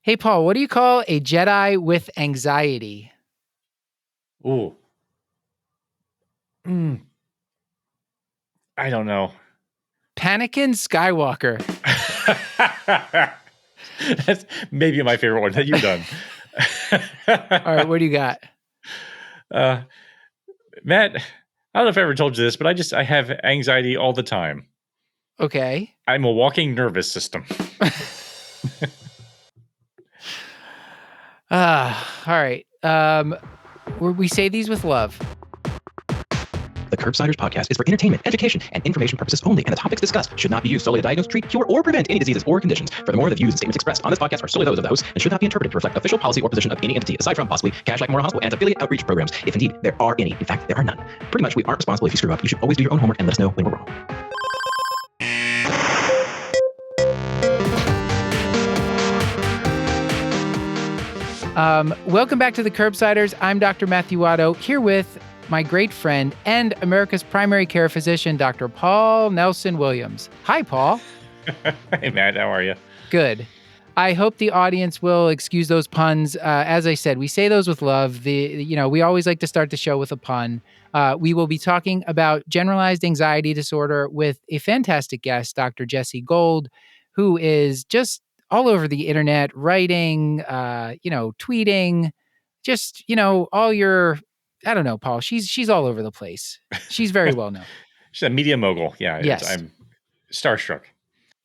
Hey, Paul, what do you call a Jedi with anxiety? Ooh. I don't know. Panikin Skywalker. That's maybe my favorite one that you've done. All right, what do you got? Matt, I don't know if I ever told you this, but I have anxiety all the time. Okay. I'm a walking nervous system. All right. We say these with love. The Curbsiders podcast is for entertainment, education, and information purposes only, and the topics discussed should not be used solely to diagnose, treat, cure, or prevent any diseases or conditions. Furthermore, the views and statements expressed on this podcast are solely those of the host and should not be interpreted to reflect official policy or position of any entity, aside from possibly Cash Memorial Hospital and affiliate outreach programs, if indeed there are any. In fact, there are none. Pretty much, we aren't responsible if you screw up. You should always do your own homework and let us know when we're wrong. Welcome back to the Curbsiders. I'm Dr. Matthew Watto, here with my great friend and America's primary care physician, Dr. Paul Nelson Williams. Hi, Paul. Hey, Matt, how are you? Good. I hope the audience will excuse those puns. As I said, we say those with love. We always like to start the show with a pun. We will be talking about generalized anxiety disorder with a fantastic guest, Dr. Jessi Gold, who is just all over the internet, writing, tweeting, just, all your, I don't know, Paul. She's all over the place. She's very well known. She's a media mogul. Yeah, Yes. I'm starstruck.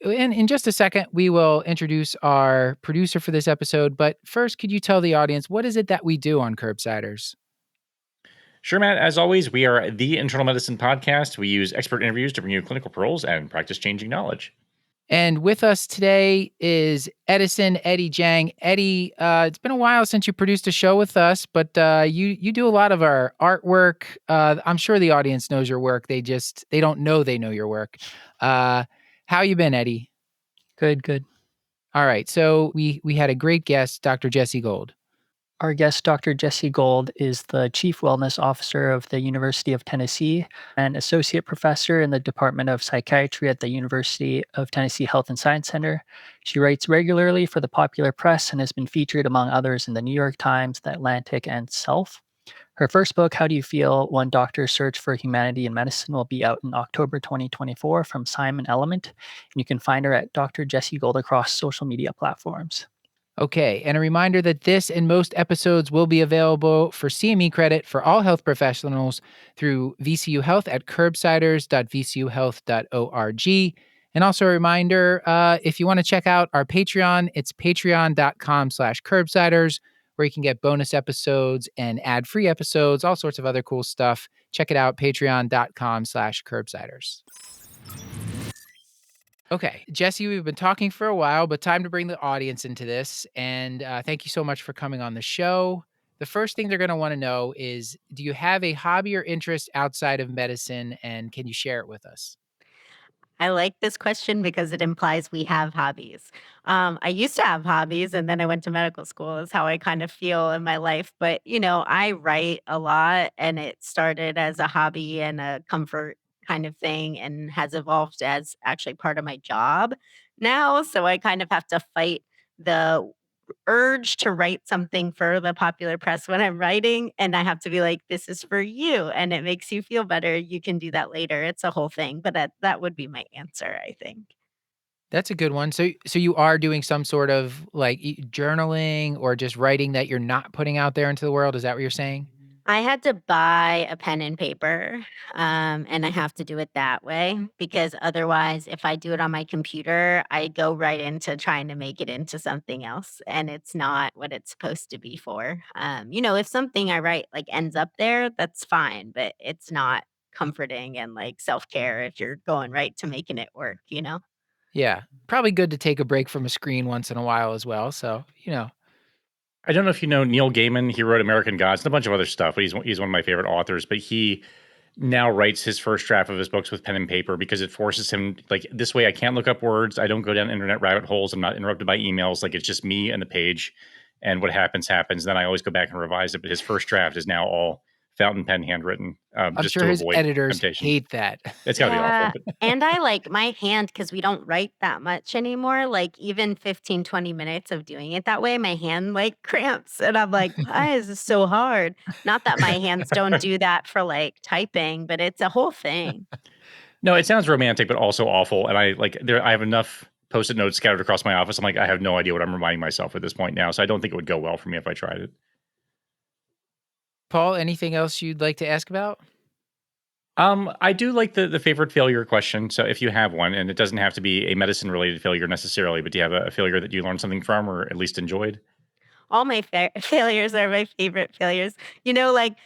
In just a second, we will introduce our producer for this episode. But first, could you tell the audience, what is it that we do on Curbsiders? Sure, Matt. As always, we are the internal medicine podcast. We use expert interviews to bring you clinical pearls and practice-changing knowledge. And with us today is Eddie Jang. Eddie, it's been a while since you produced a show with us, but you do a lot of our artwork. I'm sure the audience knows your work. They don't know they know your work. How you been, Eddie? Good. All right. So we had a great guest, Dr. Jessi Gold. Our guest, Dr. Jessi Gold, is the Chief Wellness Officer of the University of Tennessee and Associate Professor in the Department of Psychiatry at the University of Tennessee Health and Science Center. She writes regularly for the popular press and has been featured, among others, in the New York Times, The Atlantic, and Self. Her first book, How Do You Feel? One Doctor's Search for Humanity in Medicine, will be out in October 2024 from Simon Element. And you can find her at Dr. Jessi Gold across social media platforms. Okay, and a reminder that this and most episodes will be available for CME credit for all health professionals through VCU Health at curbsiders.vcuhealth.org. And also a reminder, if you want to check out our Patreon, it's patreon.com/curbsiders, where you can get bonus episodes and ad-free episodes, all sorts of other cool stuff. Check it out, patreon.com/curbsiders. Okay, Jessi, we've been talking for a while, but time to bring the audience into this. And thank you so much for coming on the show. The first thing they're going to want to know is, do you have a hobby or interest outside of medicine, and can you share it with us? I like this question because it implies we have hobbies. I used to have hobbies and then I went to medical school, is how I kind of feel in my life. But, I write a lot and it started as a hobby and a comfort kind of thing and has evolved as actually part of my job now. So I kind of have to fight the urge to write something for the popular press when I'm writing, and I have to be like, "This is for you, and it makes you feel better. You can do that later." It's a whole thing, but that would be my answer, I think. That's a good one. So you are doing some sort of like journaling or just writing that you're not putting out there into the world. Is that what you're saying? I had to buy a pen and paper, and I have to do it that way because otherwise, if I do it on my computer, I go right into trying to make it into something else, and it's not what it's supposed to be for. If something I write like ends up there, that's fine, but it's not comforting and like self-care if you're going right to making it work. Yeah, probably good to take a break from a screen once in a while as well. So, I don't know if you know Neil Gaiman. He wrote American Gods and a bunch of other stuff, but he's one of my favorite authors. But he now writes his first draft of his books with pen and paper because it forces him, like, this way I can't look up words. I don't go down internet rabbit holes. I'm not interrupted by emails. Like, it's just me and the page, and what happens. Then I always go back and revise it. But his first draft is now all fountain pen handwritten, I'm just sure to his avoid editors temptation. hate that. It's gotta be awful. Yeah. And I like my hand because we don't write that much anymore. Like even 15, 20 minutes of doing it that way, my hand like cramps. And I'm like, why is this so hard? Not that my hands don't do that for like typing, but it's a whole thing. No, it sounds romantic, but also awful. And I have enough Post-it notes scattered across my office. I'm like, I have no idea what I'm reminding myself at this point now. So I don't think it would go well for me if I tried it. Paul, anything else you'd like to ask about? I do like the favorite failure question. So if you have one, and it doesn't have to be a medicine related failure necessarily, but do you have a failure that you learned something from or at least enjoyed? All my failures are my favorite failures. Like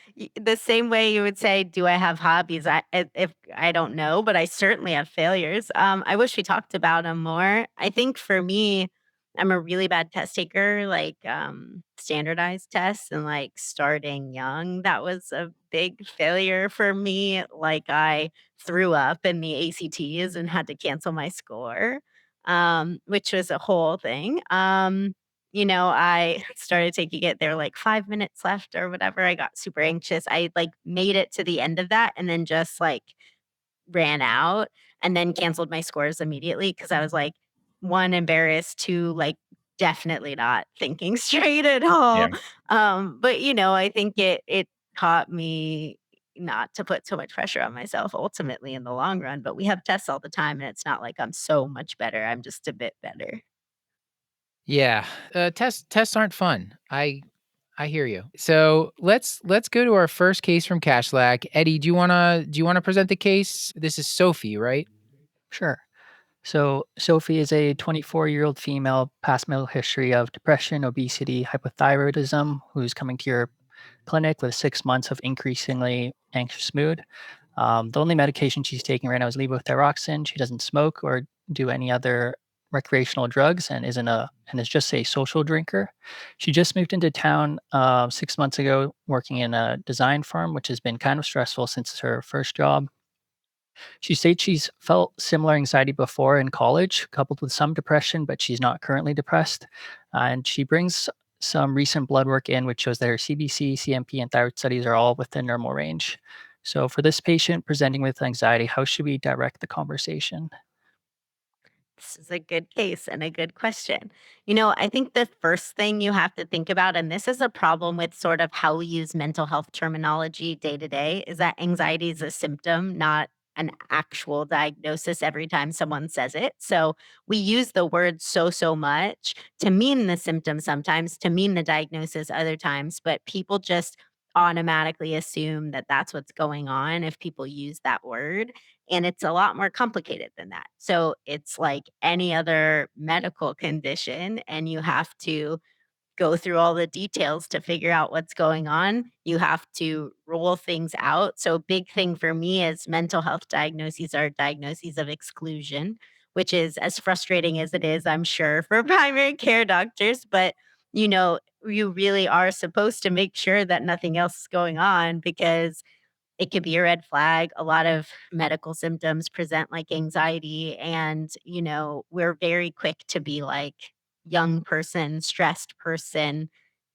the same way you would say, "Do I have hobbies?" If I don't know, but I certainly have failures. I wish we talked about them more. I think for me, I'm a really bad test taker, like standardized tests and like starting young. That was a big failure for me. Like I threw up in the ACTs and had to cancel my score, which was a whole thing. I started taking it, there were, like, 5 minutes left or whatever, I got super anxious, I, like, made it to the end of that and then just, like, ran out and then canceled my scores immediately because I was, like, 1, embarrassed, 2, like, definitely not thinking straight at Yeah. all, but, I think it taught me not to put so much pressure on myself ultimately in the long run, but we have tests all the time, and it's not like I'm so much better, I'm just a bit better. Yeah, tests aren't fun. I hear you. So let's go to our first case from Cashlack. Eddie, do you wanna present the case? This is Sophie, right? Sure. So Sophie is a 24-year-old female, past middle history of depression, obesity, hypothyroidism, who's coming to your clinic with 6 months of increasingly anxious mood. The only medication she's taking right now is levothyroxine. She doesn't smoke or do any other recreational drugs and is just a social drinker. She just moved into town 6 months ago, working in a design firm, which has been kind of stressful since her first job. She states she's felt similar anxiety before in college, coupled with some depression, but she's not currently depressed. And she brings some recent blood work in, which shows that her CBC, CMP, and thyroid studies are all within normal range. So, for this patient presenting with anxiety, how should we direct the conversation? This is a good case and a good question. I think the first thing you have to think about, and this is a problem with sort of how we use mental health terminology day to day, is that anxiety is a symptom, not an actual diagnosis every time someone says it. So we use the word so much to mean the symptom sometimes, to mean the diagnosis other times, but people just automatically assume that that's what's going on if people use that word. And it's a lot more complicated than that. So it's like any other medical condition, and you have to go through all the details to figure out what's going on. You have to rule things out. So, big thing for me is mental health diagnoses are diagnoses of exclusion, which is as frustrating as it is, I'm sure, for primary care doctors. But, you really are supposed to make sure that nothing else is going on because it could be a red flag. A lot of medical symptoms present like anxiety, and, we're very quick to be like young person, stressed person,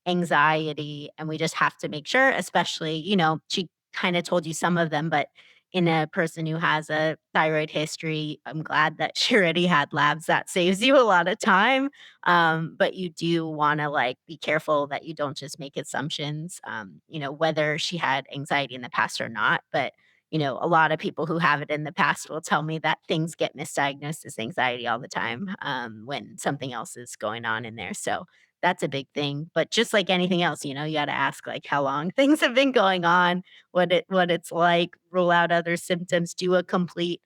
anxiety, and we just have to make sure, especially, she kind of told you some of them, but in a person who has a thyroid history, I'm glad that she already had labs. That saves you a lot of time. But you do want to like be careful that you don't just make assumptions, whether she had anxiety in the past or not. But a lot of people who have it in the past will tell me that things get misdiagnosed as anxiety all the time, when something else is going on in there. So that's a big thing. But just like anything else, you got to ask like how long things have been going on, what it's like, rule out other symptoms, do a complete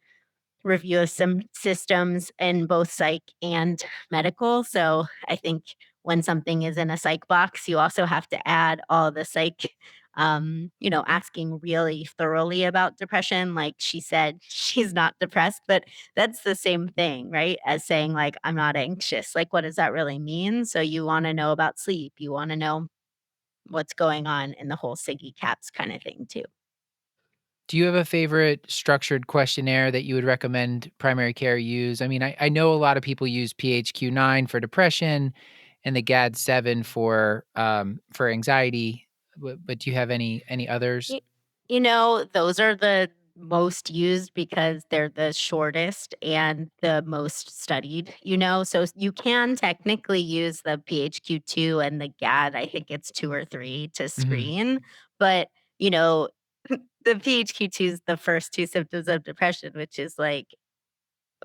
review of some systems in both psych and medical. So I think when something is in a psych box, you also have to add all the psych, asking really thoroughly about depression. Like she said, she's not depressed, but that's the same thing, right? As saying, like, I'm not anxious. Like, what does that really mean? So you want to know about sleep. You want to know what's going on in the whole Siggy caps kind of thing, too. Do you have a favorite structured questionnaire that you would recommend primary care use? I mean, I know a lot of people use PHQ-9 for depression and the GAD-7 for anxiety, but do you have any others? Y- those are the most used because they're the shortest and the most studied, so you can technically use the PHQ-2 and the GAD. I think it's 2 or 3 to Mhm. screen, but you know, the PHQ-2 is the first 2 symptoms of depression, which is like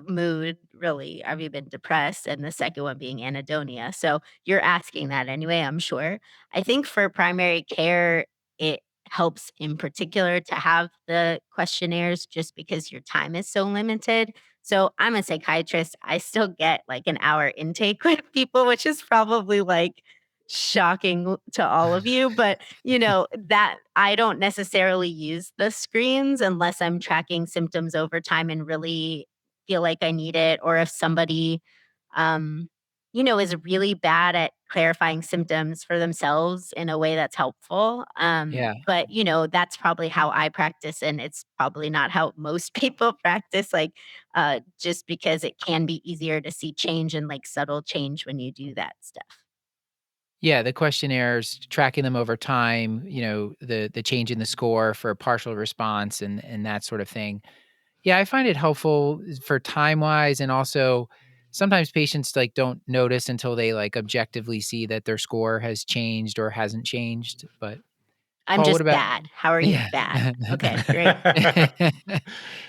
mood, really. Have you been depressed? And the second one being anhedonia. So you're asking that anyway, I'm sure. I think for primary care, it helps in particular to have the questionnaires just because your time is so limited. So I'm a psychiatrist. I still get like an hour intake with people, which is probably like shocking to all of you. But, that I don't necessarily use the screens unless I'm tracking symptoms over time and really feel like I need it, or if somebody, um, is really bad at clarifying symptoms for themselves in a way that's helpful. Yeah. But that's probably how I practice, and it's probably not how most people practice. Like, just because it can be easier to see change and like subtle change when you do that stuff. Yeah, the questionnaires, tracking them over time, the change in the score for partial response and that sort of thing. Yeah, I find it helpful for time-wise, and also sometimes patients, like, don't notice until they, like, objectively see that their score has changed or hasn't changed, but I'm Paul, what just about bad. How are you? yeah. Bad. Okay, great.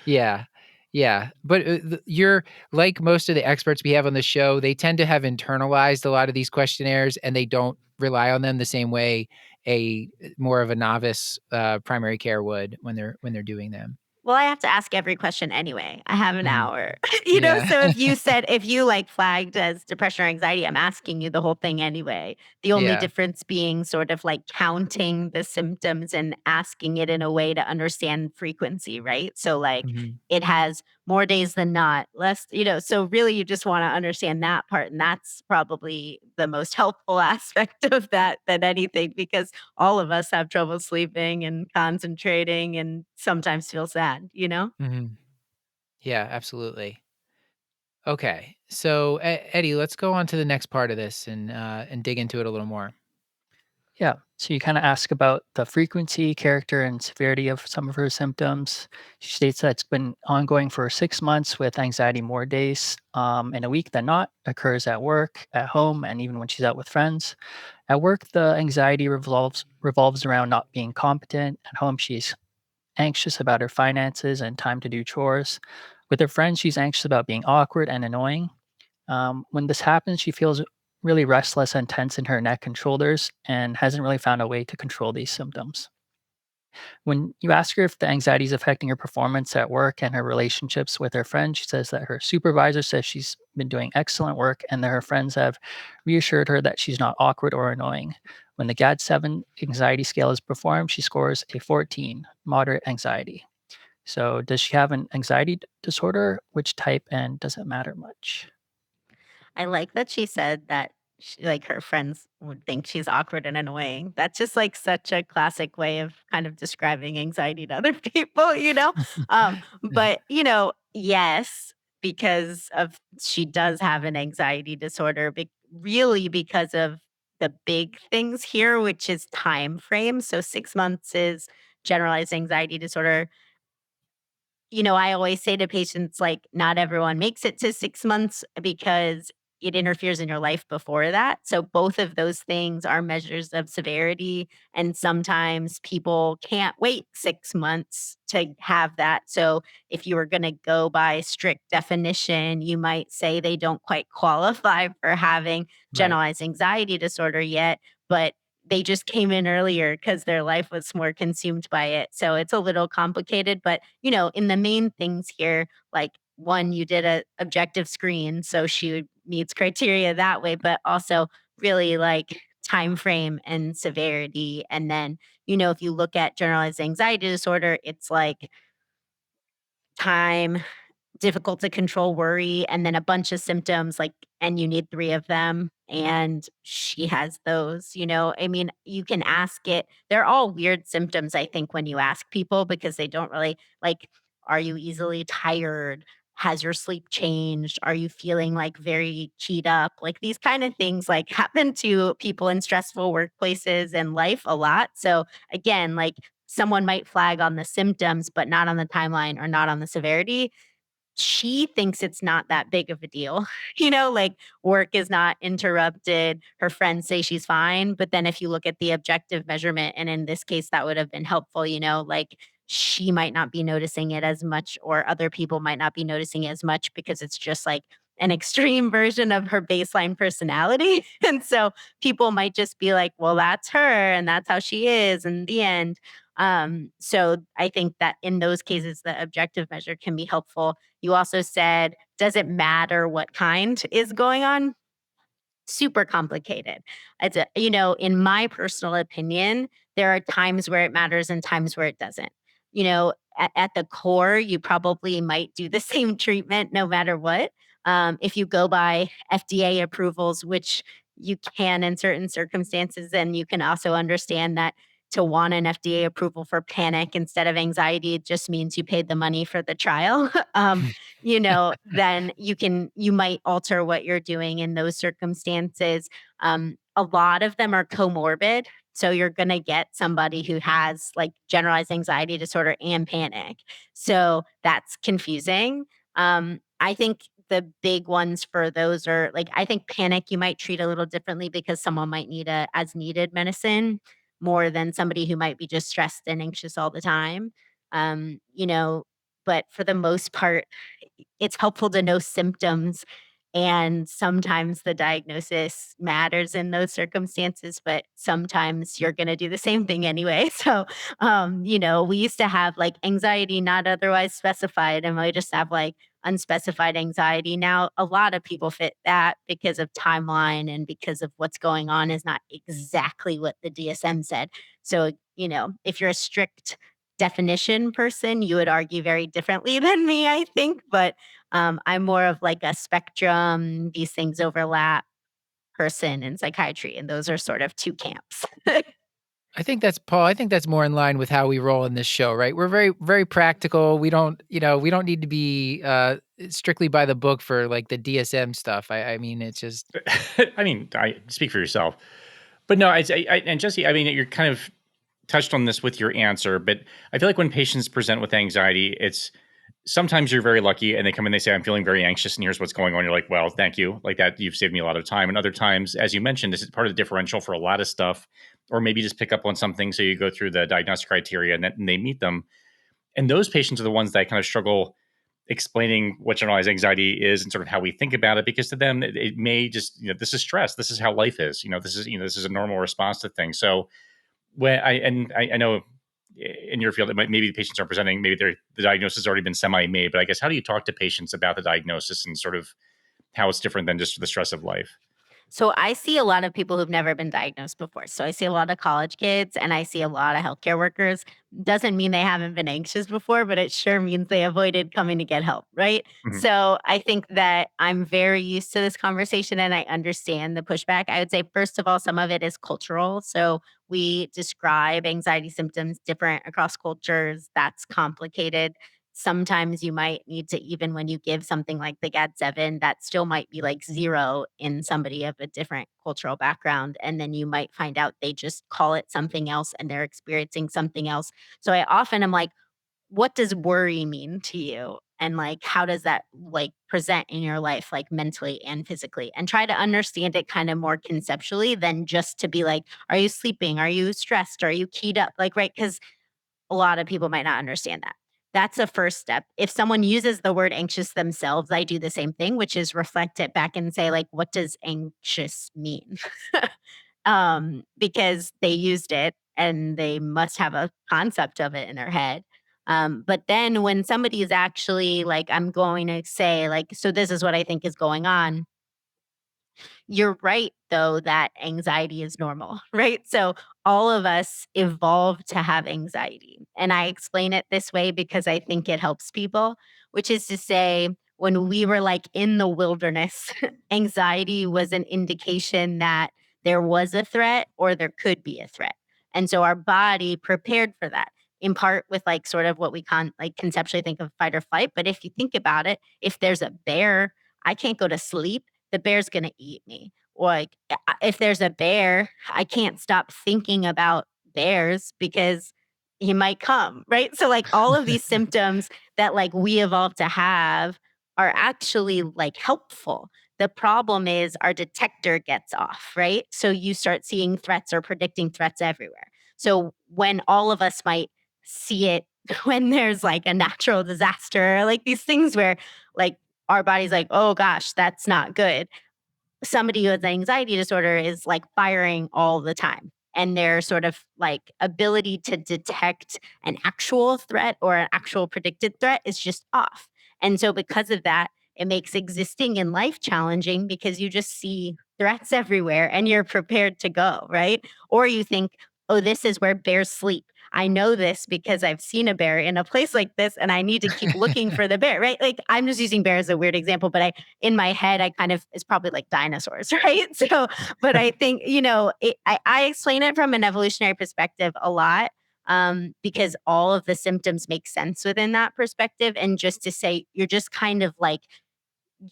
Yeah. Yeah, but, you're like most of the experts we have on the show, they tend to have internalized a lot of these questionnaires, and they don't rely on them the same way a more of a novice, primary care would when they're doing them. Well, I have to ask every question anyway. I have an Mhm. hour. Yeah. So if you like flagged as depression or anxiety, I'm asking you the whole thing anyway. The only Yeah. difference being sort of like counting the symptoms and asking it in a way to understand frequency, right? So like Mhm. it has more days than not, less, so really you just want to understand that part. And that's probably the most helpful aspect of that than anything, because all of us have trouble sleeping and concentrating and sometimes feel sad, Mhm. Yeah, absolutely. Okay. So, Eddie, let's go on to the next part of this and dig into it a little more. Yeah. So you kind of ask about the frequency, character, and severity of some of her symptoms. She states that it's been ongoing for 6 months, with anxiety more days in a week than not, occurs at work, at home, and even when she's out with friends. At work, the anxiety revolves around not being competent. At home, she's anxious about her finances and time to do chores. With her friends, she's anxious about being awkward and annoying. When this happens, she feels really restless and tense in her neck and shoulders, and hasn't really found a way to control these symptoms. When you ask her if the anxiety is affecting her performance at work and her relationships with her friends, she says that her supervisor says she's been doing excellent work, and that her friends have reassured her that she's not awkward or annoying. When the GAD-7 anxiety scale is performed, she scores a 14, moderate anxiety. So, does she have an anxiety disorder? Which type, and does it matter much? I like that she said that like her friends would think she's awkward and annoying. That's just like such a classic way of kind of describing anxiety to other people. But yes, because of she does have an anxiety disorder, really because of the big things here, which is time frame. So 6 months is generalized anxiety disorder. I always say to patients, like, not everyone makes it to 6 months because it interferes in your life before that. So, both of those things are measures of severity. And sometimes people can't wait 6 months to have that. So, if you were going to go by strict definition, you might say they don't quite qualify for having Right. generalized anxiety disorder yet. But they just came in earlier because their life was more consumed by it. So it's a little complicated, but in the main things here, like one, you did a objective screen, so she meets criteria that way, but also really like time frame and severity. And then, if you look at generalized anxiety disorder, it's like time, difficult to control worry, and then a bunch of symptoms, like, and you need 3 of them, and she has those. I mean, you can ask it, they're all weird symptoms, I think, when you ask people, because they don't really like, are you easily tired? has your sleep changed? Are you feeling like very keyed up? Like these kind of things like happen to people in stressful workplaces and life a lot. So again, like someone might flag on the symptoms, but not on the timeline or not on the severity. She thinks it's not that big of a deal. Like work is not interrupted. Her friends say she's fine. But then if you look at the objective measurement, and in this case, that would have been helpful, like she might not be noticing it as much, or other people might not be noticing it as much because it's just like an extreme version of her baseline personality. And so people might just be like, well, that's her and that's how she is in the end. So I think that in those cases, the objective measure can be helpful. You also said, does it matter what kind is going on? Super complicated. In my personal opinion, there are times where it matters and times where it doesn't. At the core, you probably might do the same treatment no matter what. If you go by FDA approvals, which you can in certain circumstances, and you can also understand that to want an FDA approval for panic instead of anxiety, it just means you paid the money for the trial. Then you might alter what you're doing in those circumstances. A lot of them are comorbid. So you're going to get somebody who has like generalized anxiety disorder and panic. So that's confusing. I think the big ones for those are like, I think panic you might treat a little differently because someone might need a as needed medicine more than somebody who might be just stressed and anxious all the time. Um, you know, but for the most part, it's helpful to know symptoms. And sometimes the diagnosis matters in those circumstances, but sometimes you're going to do the same thing anyway. So, we used to have like anxiety not otherwise specified, and we just have like unspecified anxiety. Now, a lot of people fit that because of timeline and because of what's going on is not exactly what the DSM said. So, if you're a strict definition person, you would argue very differently than me, I think. But I'm more of like a spectrum, these things overlap person in psychiatry, and those are sort of two camps. I think that's Paul. I think that's more in line with how we roll in this show, right? We're very, very practical. We don't need to be strictly by the book for like the DSM stuff. I mean, it's just I mean, I speak for yourself, but no, and Jesse, I mean, you're kind of touched on this with your answer, but I feel like when patients present with anxiety, it's sometimes you're very lucky and they come in, they say, I'm feeling very anxious and here's what's going on. You're like, well, thank you. Like that, you've saved me a lot of time. And other times, as you mentioned, this is part of the differential for a lot of stuff, or maybe just pick up on something. So you go through the diagnostic criteria and then they meet them. And those patients are the ones that kind of struggle explaining what generalized anxiety is and sort of how we think about it, because to them, it may just, this is stress. This is how life is. This is a normal response to things. So when I know in your field, maybe the patients are presenting, maybe the diagnosis has already been semi-made, but I guess how do you talk to patients about the diagnosis and sort of how it's different than just the stress of life? So I see a lot of people who've never been diagnosed before. So I see a lot of college kids and I see a lot of healthcare workers. Doesn't mean they haven't been anxious before, but it sure means they avoided coming to get help, right? Mhm. So I think that I'm very used to this conversation and I understand the pushback. I would say, first of all, some of it is cultural. So we describe anxiety symptoms different across cultures. That's complicated. Sometimes you might need to, even when you give something like the GAD-7, that still might be like 0 in somebody of a different cultural background. And then you might find out they just call it something else and they're experiencing something else. So I often am like, what does worry mean to you? And like, how does that like present in your life, like mentally and physically? And try to understand it kind of more conceptually than just to be like, are you sleeping? Are you stressed? Are you keyed up? Like, right. Because a lot of people might not understand that. That's a first step. If someone uses the word anxious themselves, I do the same thing, which is reflect it back and say, like, what does anxious mean? Because they used it and they must have a concept of it in their head. But then when somebody is actually like, I'm going to say, like, so this is what I think is going on, you're right, though, that anxiety is normal, right? So all of us evolved to have anxiety. And I explain it this way because I think it helps people, which is to say, when we were like in the wilderness, anxiety was an indication that there was a threat or there could be a threat. And so our body prepared for that. in part with like sort of what we conceptually think of fight or flight. But if you think about it, if there's a bear, I can't go to sleep. The bear's going to eat me. Or like if there's a bear, I can't stop thinking about bears because he might come, right? So like all of these symptoms that like we evolved to have are actually like helpful. The problem is our detector gets off, right? So you start seeing threats or predicting threats everywhere. So when all of us might see it when there's like a natural disaster, like these things where like our body's like, oh gosh, that's not good. Somebody with anxiety disorder is like firing all the time. And their sort of like ability to detect an actual threat or an actual predicted threat is just off. And so, because of that, it makes existing in life challenging because you just see threats everywhere and you're prepared to go, right? Or you think, oh, this is where bears sleep. I know this because I've seen a bear in a place like this and I need to keep looking for the bear, right? Like I'm just using bear as a weird example, but in my head, I kind of, it's probably like dinosaurs, right? So, but I think, I explain it from an evolutionary perspective a lot because all of the symptoms make sense within that perspective. And just to say, you're just kind of like,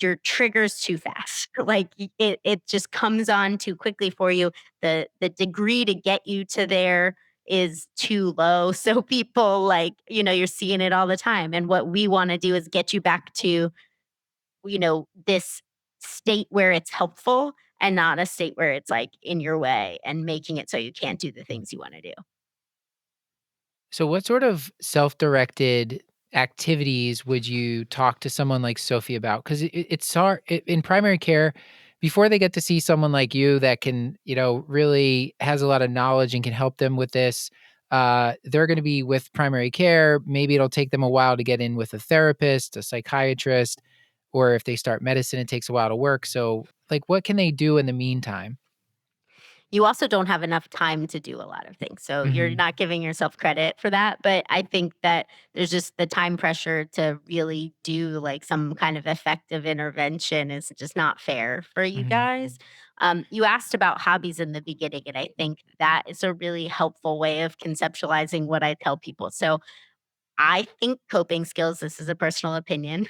your triggers too fast. Like it just comes on too quickly for you. The degree to get you to there is too low. So people like, you're seeing it all the time. And what we want to do is get you back to, this state where it's helpful and not a state where it's like in your way and making it so you can't do the things you want to do. So, what sort of self-directed activities would you talk to someone like Sophie about? Because it's hard in primary care. Before they get to see someone like you that can, really has a lot of knowledge and can help them with this, they're going to be with primary care. Maybe it'll take them a while to get in with a therapist, a psychiatrist, or if they start medicine, it takes a while to work. So, like, what can they do in the meantime? You also don't have enough time to do a lot of things. So you're Mhm. not giving yourself credit for that. But I think that there's just the time pressure to really do like some kind of effective intervention is just not fair for you Mhm. guys. You asked about hobbies in the beginning, and I think that is a really helpful way of conceptualizing what I tell people. So I think coping skills, this is a personal opinion,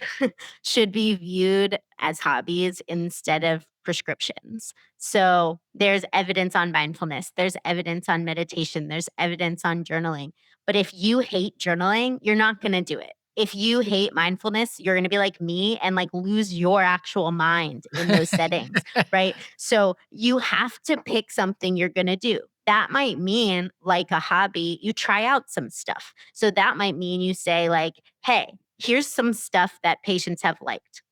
should be viewed as hobbies instead of prescriptions. So there's evidence on mindfulness, there's evidence on meditation, there's evidence on journaling. But if you hate journaling, you're not going to do it. If you hate mindfulness, you're going to be like me and like lose your actual mind in those settings, right? So you have to pick something you're going to do. That might mean like a hobby, you try out some stuff. So that might mean you say, like, hey, here's some stuff that patients have liked: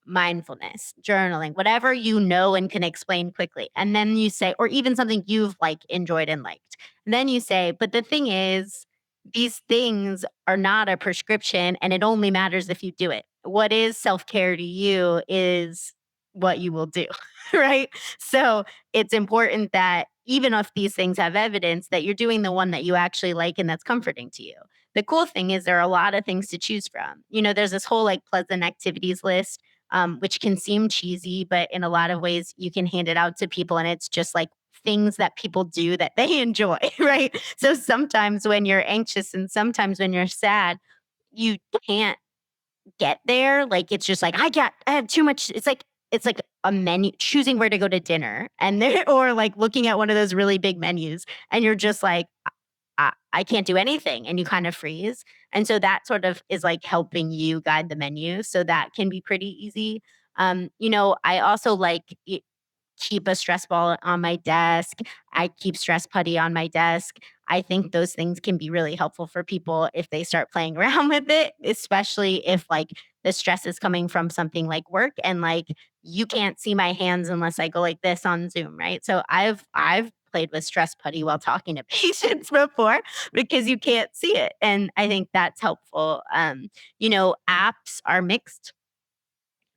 mindfulness, journaling, whatever you know and can explain quickly. And then you say, or even something you've like enjoyed and liked. And then you say, but the thing is, these things are not a prescription and it only matters if you do it. What is self care to you is what you will do, right? So it's important that even if these things have evidence, that you're doing the one that you actually like and that's comforting to you. The cool thing is there are a lot of things to choose from. There's this whole like pleasant activities list, which can seem cheesy, but in a lot of ways you can hand it out to people and it's just like things that people do that they enjoy, right? So sometimes when you're anxious and sometimes when you're sad, you can't get there. Like it's just like I have too much. It's like a menu, choosing where to go to dinner and there or like looking at one of those really big menus and you're just like I can't do anything and you kind of freeze. And so that sort of is like helping you guide the menu. So that can be pretty easy. I also like keep a stress ball on my desk. I keep stress putty on my desk. I think those things can be really helpful for people if they start playing around with it, especially if like the stress is coming from something like work and like you can't see my hands unless I go like this on Zoom, right? So I've played with stress putty while talking to patients before because you can't see it. And I think that's helpful. Apps are mixed.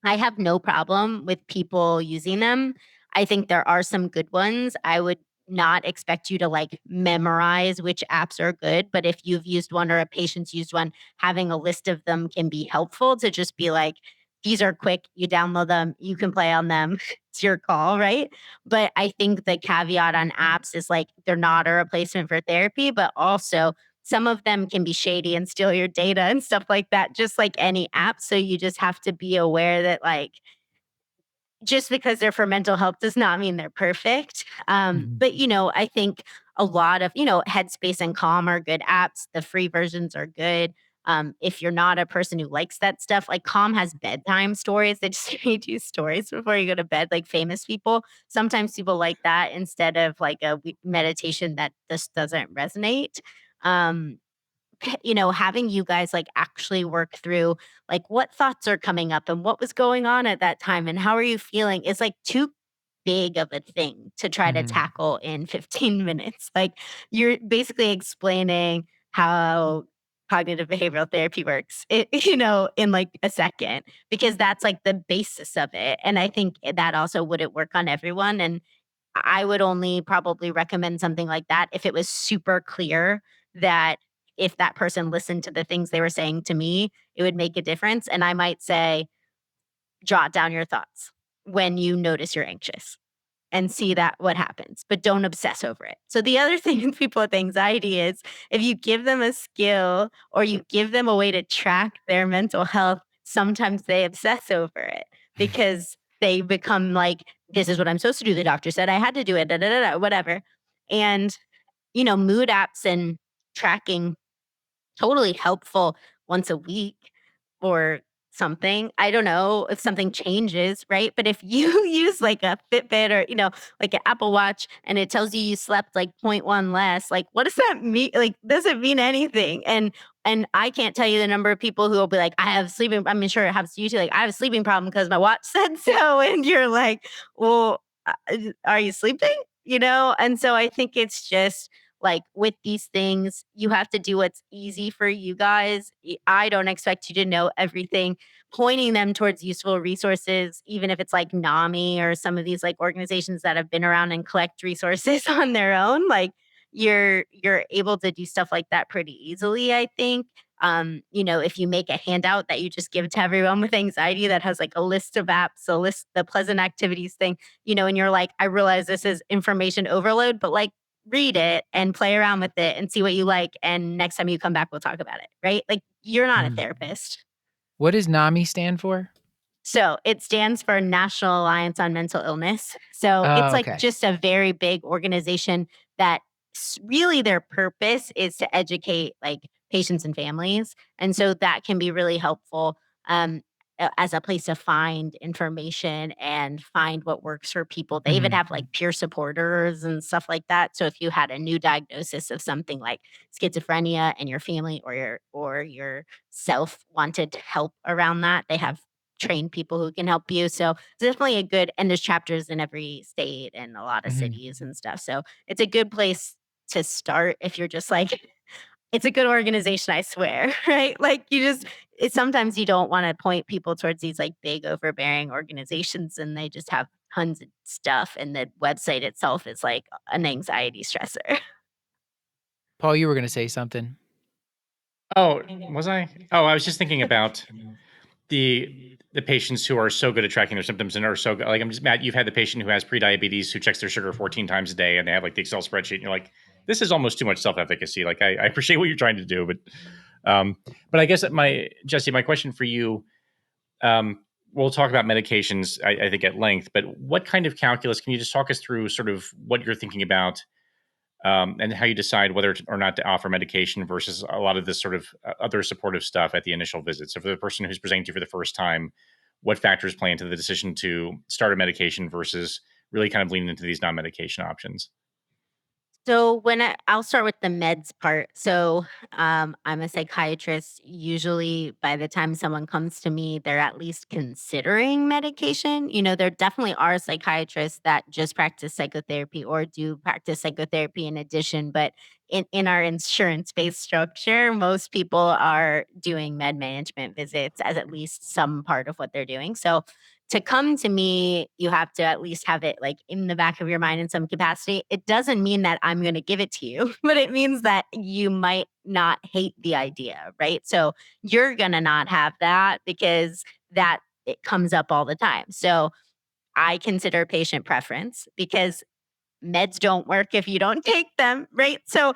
I have no problem with people using them. I think there are some good ones. I would not expect you to like memorize which apps are good, but if you've used one or a patient's used one, having a list of them can be helpful to just be like, these are quick, you download them, you can play on them. It's your call, right? But I think the caveat on apps is like they're not a replacement for therapy, but also some of them can be shady and steal your data and stuff like that, just like any app. So you just have to be aware that, like, just because they're for mental health does not mean they're perfect. Mhm. But, I think a lot of, Headspace and Calm are good apps. The free versions are good. If you're not a person who likes that stuff, like Calm has bedtime stories. They just read you stories before you go to bed, like famous people. Sometimes people like that instead of like a meditation that just doesn't resonate. Um, having you guys like actually work through like what thoughts are coming up and what was going on at that time and how are you feeling is like too big of a thing to try to Mhm. tackle in 15 minutes. Like you're basically explaining how cognitive behavioral therapy works, in like a second, because that's like the basis of it. And I think that also wouldn't work on everyone. And I would only probably recommend something like that if it was super clear that if that person listened to the things they were saying to me, it would make a difference. And I might say, jot down your thoughts when you notice you're anxious and see that what happens, but don't obsess over it. So the other thing with people with anxiety is if you give them a skill or you give them a way to track their mental health, sometimes they obsess over it because they become like, this is what I'm supposed to do. The doctor said I had to do it, da, da, da, da, whatever. And, mood apps and tracking totally helpful once a week or something. I don't know if something changes, right? But if you use like a Fitbit or, like an Apple Watch and it tells you slept like point 0.1 less, like what does that mean? Like, doesn't mean anything. And I can't tell you the number of people who will be like, I have sleeping. I'm sure it happens to you too. Like, I have a sleeping problem because my watch said so. And you're like, well, are you sleeping? And so I think it's just like with these things, you have to do what's easy for you guys. I don't expect you to know everything. Pointing them towards useful resources, even if it's like NAMI or some of these like organizations that have been around and collect resources on their own, like you're able to do stuff like that pretty easily, I think. If you make a handout that you just give to everyone with anxiety that has like a list of apps, a list, the pleasant activities thing, and you're like, I realize this is information overload, but like read it and play around with it and see what you like. And next time you come back, we'll talk about it, right? Like you're not a Mhm. therapist. What does NAMI stand for? So it stands for National Alliance on Mental Illness. So it's Oh, like okay. just a very big organization that really their purpose is to educate like patients and families. And so that can be really helpful um, as a place to find information and find what works for people. They even Mhm. have like peer supporters and stuff like that. So if you had a new diagnosis of something like schizophrenia and your family or your self wanted help around that, they have trained people who can help you. So it's definitely a good, and there's chapters in every state and a lot of Mhm. cities and stuff. So it's a good place to start if you're just like, it's a good organization, I swear, right? Like sometimes you don't want to point people towards these like big overbearing organizations and they just have tons of stuff. And the website itself is like an anxiety stressor. Paul, you were gonna say something. Oh, was I? Oh, I was just thinking about the patients who are so good at tracking their symptoms and are so good. Like I'm just mad. You've had the patient who has prediabetes who checks their sugar 14 times a day, and they have like the Excel spreadsheet, and you're like, this is almost too much self-efficacy. Like I appreciate what you're trying to do, um, but I guess that Jesse, my question for you, we'll talk about medications, I think at length, but what kind of calculus can you just talk us through? Sort of what you're thinking about and how you decide whether or not to offer medication versus a lot of this sort of other supportive stuff at the initial visit. So, for the person who's presenting to you for the first time, what factors play into the decision to start a medication versus really kind of leaning into these non-medication options? So I'll start with the meds part. So I'm a psychiatrist. Usually, by the time someone comes to me, they're at least considering medication. There definitely are psychiatrists that just practice psychotherapy or do practice psychotherapy in addition. But in our insurance based structure, most people are doing med management visits as at least some part of what they're doing. So to come to me, you have to at least have it like in the back of your mind in some capacity. It doesn't mean that I'm going to give it to you, but it means that you might not hate the idea, right? So you're going to not have that because that it comes up all the time. So I consider patient preference because meds don't work if you don't take them, right? So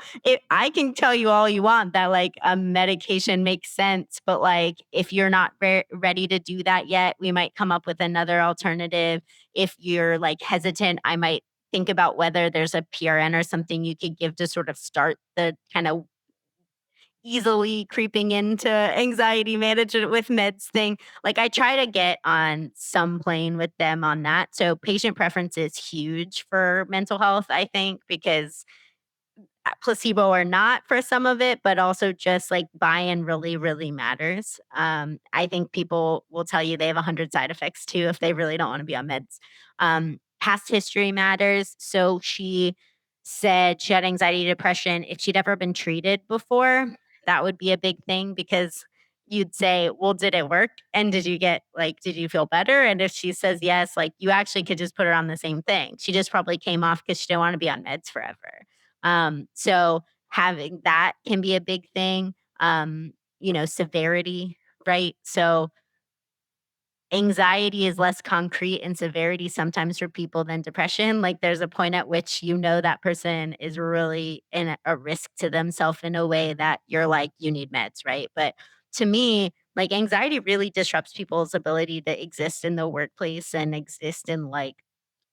I can tell you all you want that like a medication makes sense, but like if you're not ready to do that yet, we might come up with another alternative. If you're like hesitant, I might think about whether there's a PRN or something you could give to sort of start the kind of easily creeping into anxiety management with meds thing. Like I try to get on some plane with them on that. So patient preference is huge for mental health, I think, because placebo or not for some of it, but also just like buy-in really, really matters. I think people will tell you they have 100 side effects too if they really don't want to be on meds. Past history matters. So she said she had anxiety, depression. If she'd ever been treated before, that would be a big thing because you'd say, well, did it work? And did you feel better? And if she says yes, like you actually could just put her on the same thing. She just probably came off because she didn't want to be on meds forever. So having that can be a big thing. Severity, right? So anxiety is less concrete in severity sometimes for people than depression. Like there's a point at which that person is really in a risk to themselves in a way that you're like, you need meds, right? But to me, like anxiety really disrupts people's ability to exist in the workplace and exist in like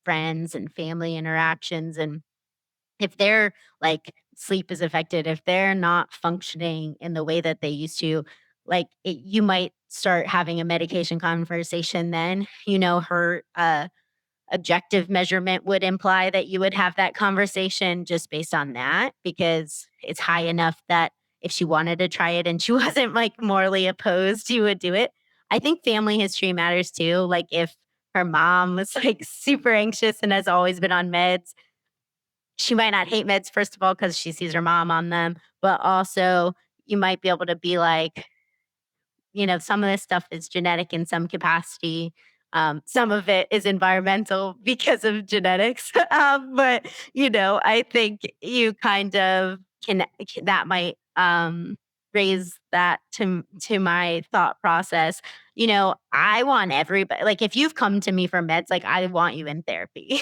friends and family interactions. And if their like sleep is affected, if they're not functioning in the way that they used to, you might start having a medication conversation then. Her objective measurement would imply that you would have that conversation just based on that because it's high enough that if she wanted to try it and she wasn't like morally opposed, you would do it. I think family history matters too. Like if her mom was like super anxious and has always been on meds, she might not hate meds, first of all, because she sees her mom on them, but also you might be able to be like, some of this stuff is genetic in some capacity. Some of it is environmental because of genetics. But, I think you kind of that might raise that to my thought process. I want everybody, like, if you've come to me for meds, like, I want you in therapy.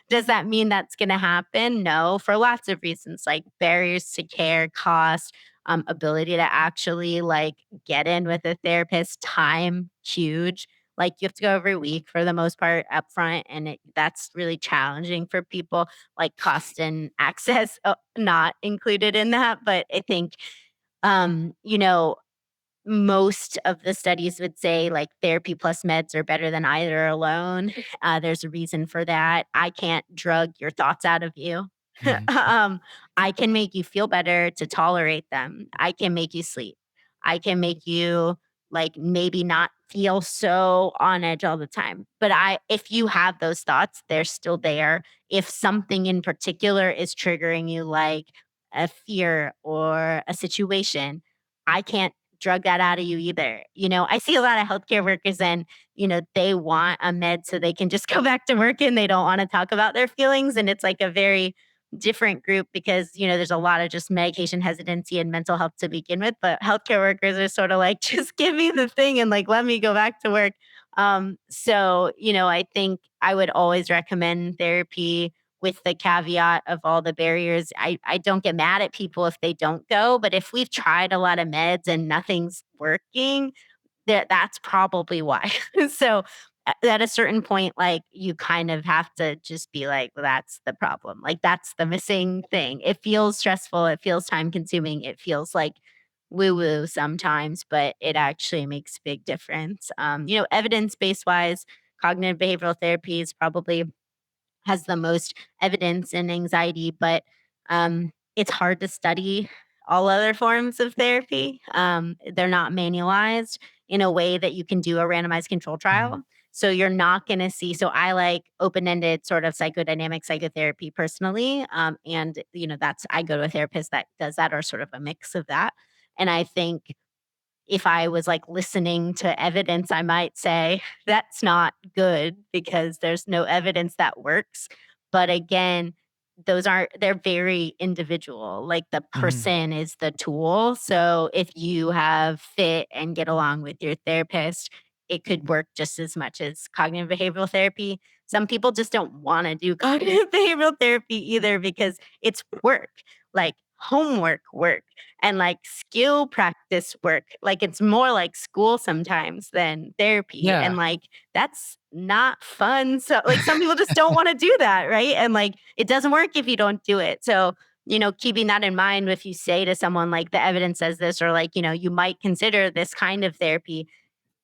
Does that mean that's going to happen? No, for lots of reasons, like barriers to care, cost, ability to actually like get in with a therapist, time, huge. Like you have to go every week for the most part up front, and that's really challenging for people. Like cost and access not included in that, but I think um, you know, most of the studies would say like therapy plus meds are better than either alone. There's a reason for that. I can't drug your thoughts out of you. Mhm. I can make you feel better to tolerate them. I can make you sleep. I can make you like maybe not feel so on edge all the time. But if you have those thoughts, they're still there. If something in particular is triggering you, like a fear or a situation, I can't drug that out of you either. I see a lot of healthcare workers and, they want a med so they can just go back to work and they don't want to talk about their feelings. And it's like a very different group because, there's a lot of just medication hesitancy and mental health to begin with. But healthcare workers are sort of like, just give me the thing and like, let me go back to work. So, I think I would always recommend therapy with the caveat of all the barriers. I don't get mad at people if they don't go, but if we've tried a lot of meds and nothing's working, that's probably why. So at a certain point, like you kind of have to just be like, well, that's the problem. Like that's the missing thing. It feels stressful. It feels time consuming. It feels like woo woo sometimes, but it actually makes a big difference. Evidence based wise, cognitive behavioral therapy is probably has the most evidence in anxiety, but it's hard to study all other forms of therapy. They're not manualized in a way that you can do a randomized control Mhm. trial. So you're not going to see. So I like open-ended sort of psychodynamic psychotherapy personally, and I go to a therapist that does that or sort of a mix of that. And I think if I was like listening to evidence, I might say that's not good because there's no evidence that works. But again, they're very individual. Like the Mhm. person is the tool. So if you have fit and get along with your therapist, it could work just as much as cognitive behavioral therapy. Some people just don't want to do cognitive behavioral therapy either because it's work, like homework work and like skill practice work. Like it's more like school sometimes than therapy. And Yeah. like that's not fun. So like some people just don't want to do that, right? And like it doesn't work if you don't do it. So, keeping that in mind, if you say to someone like the evidence says this, or like, you might consider this kind of therapy,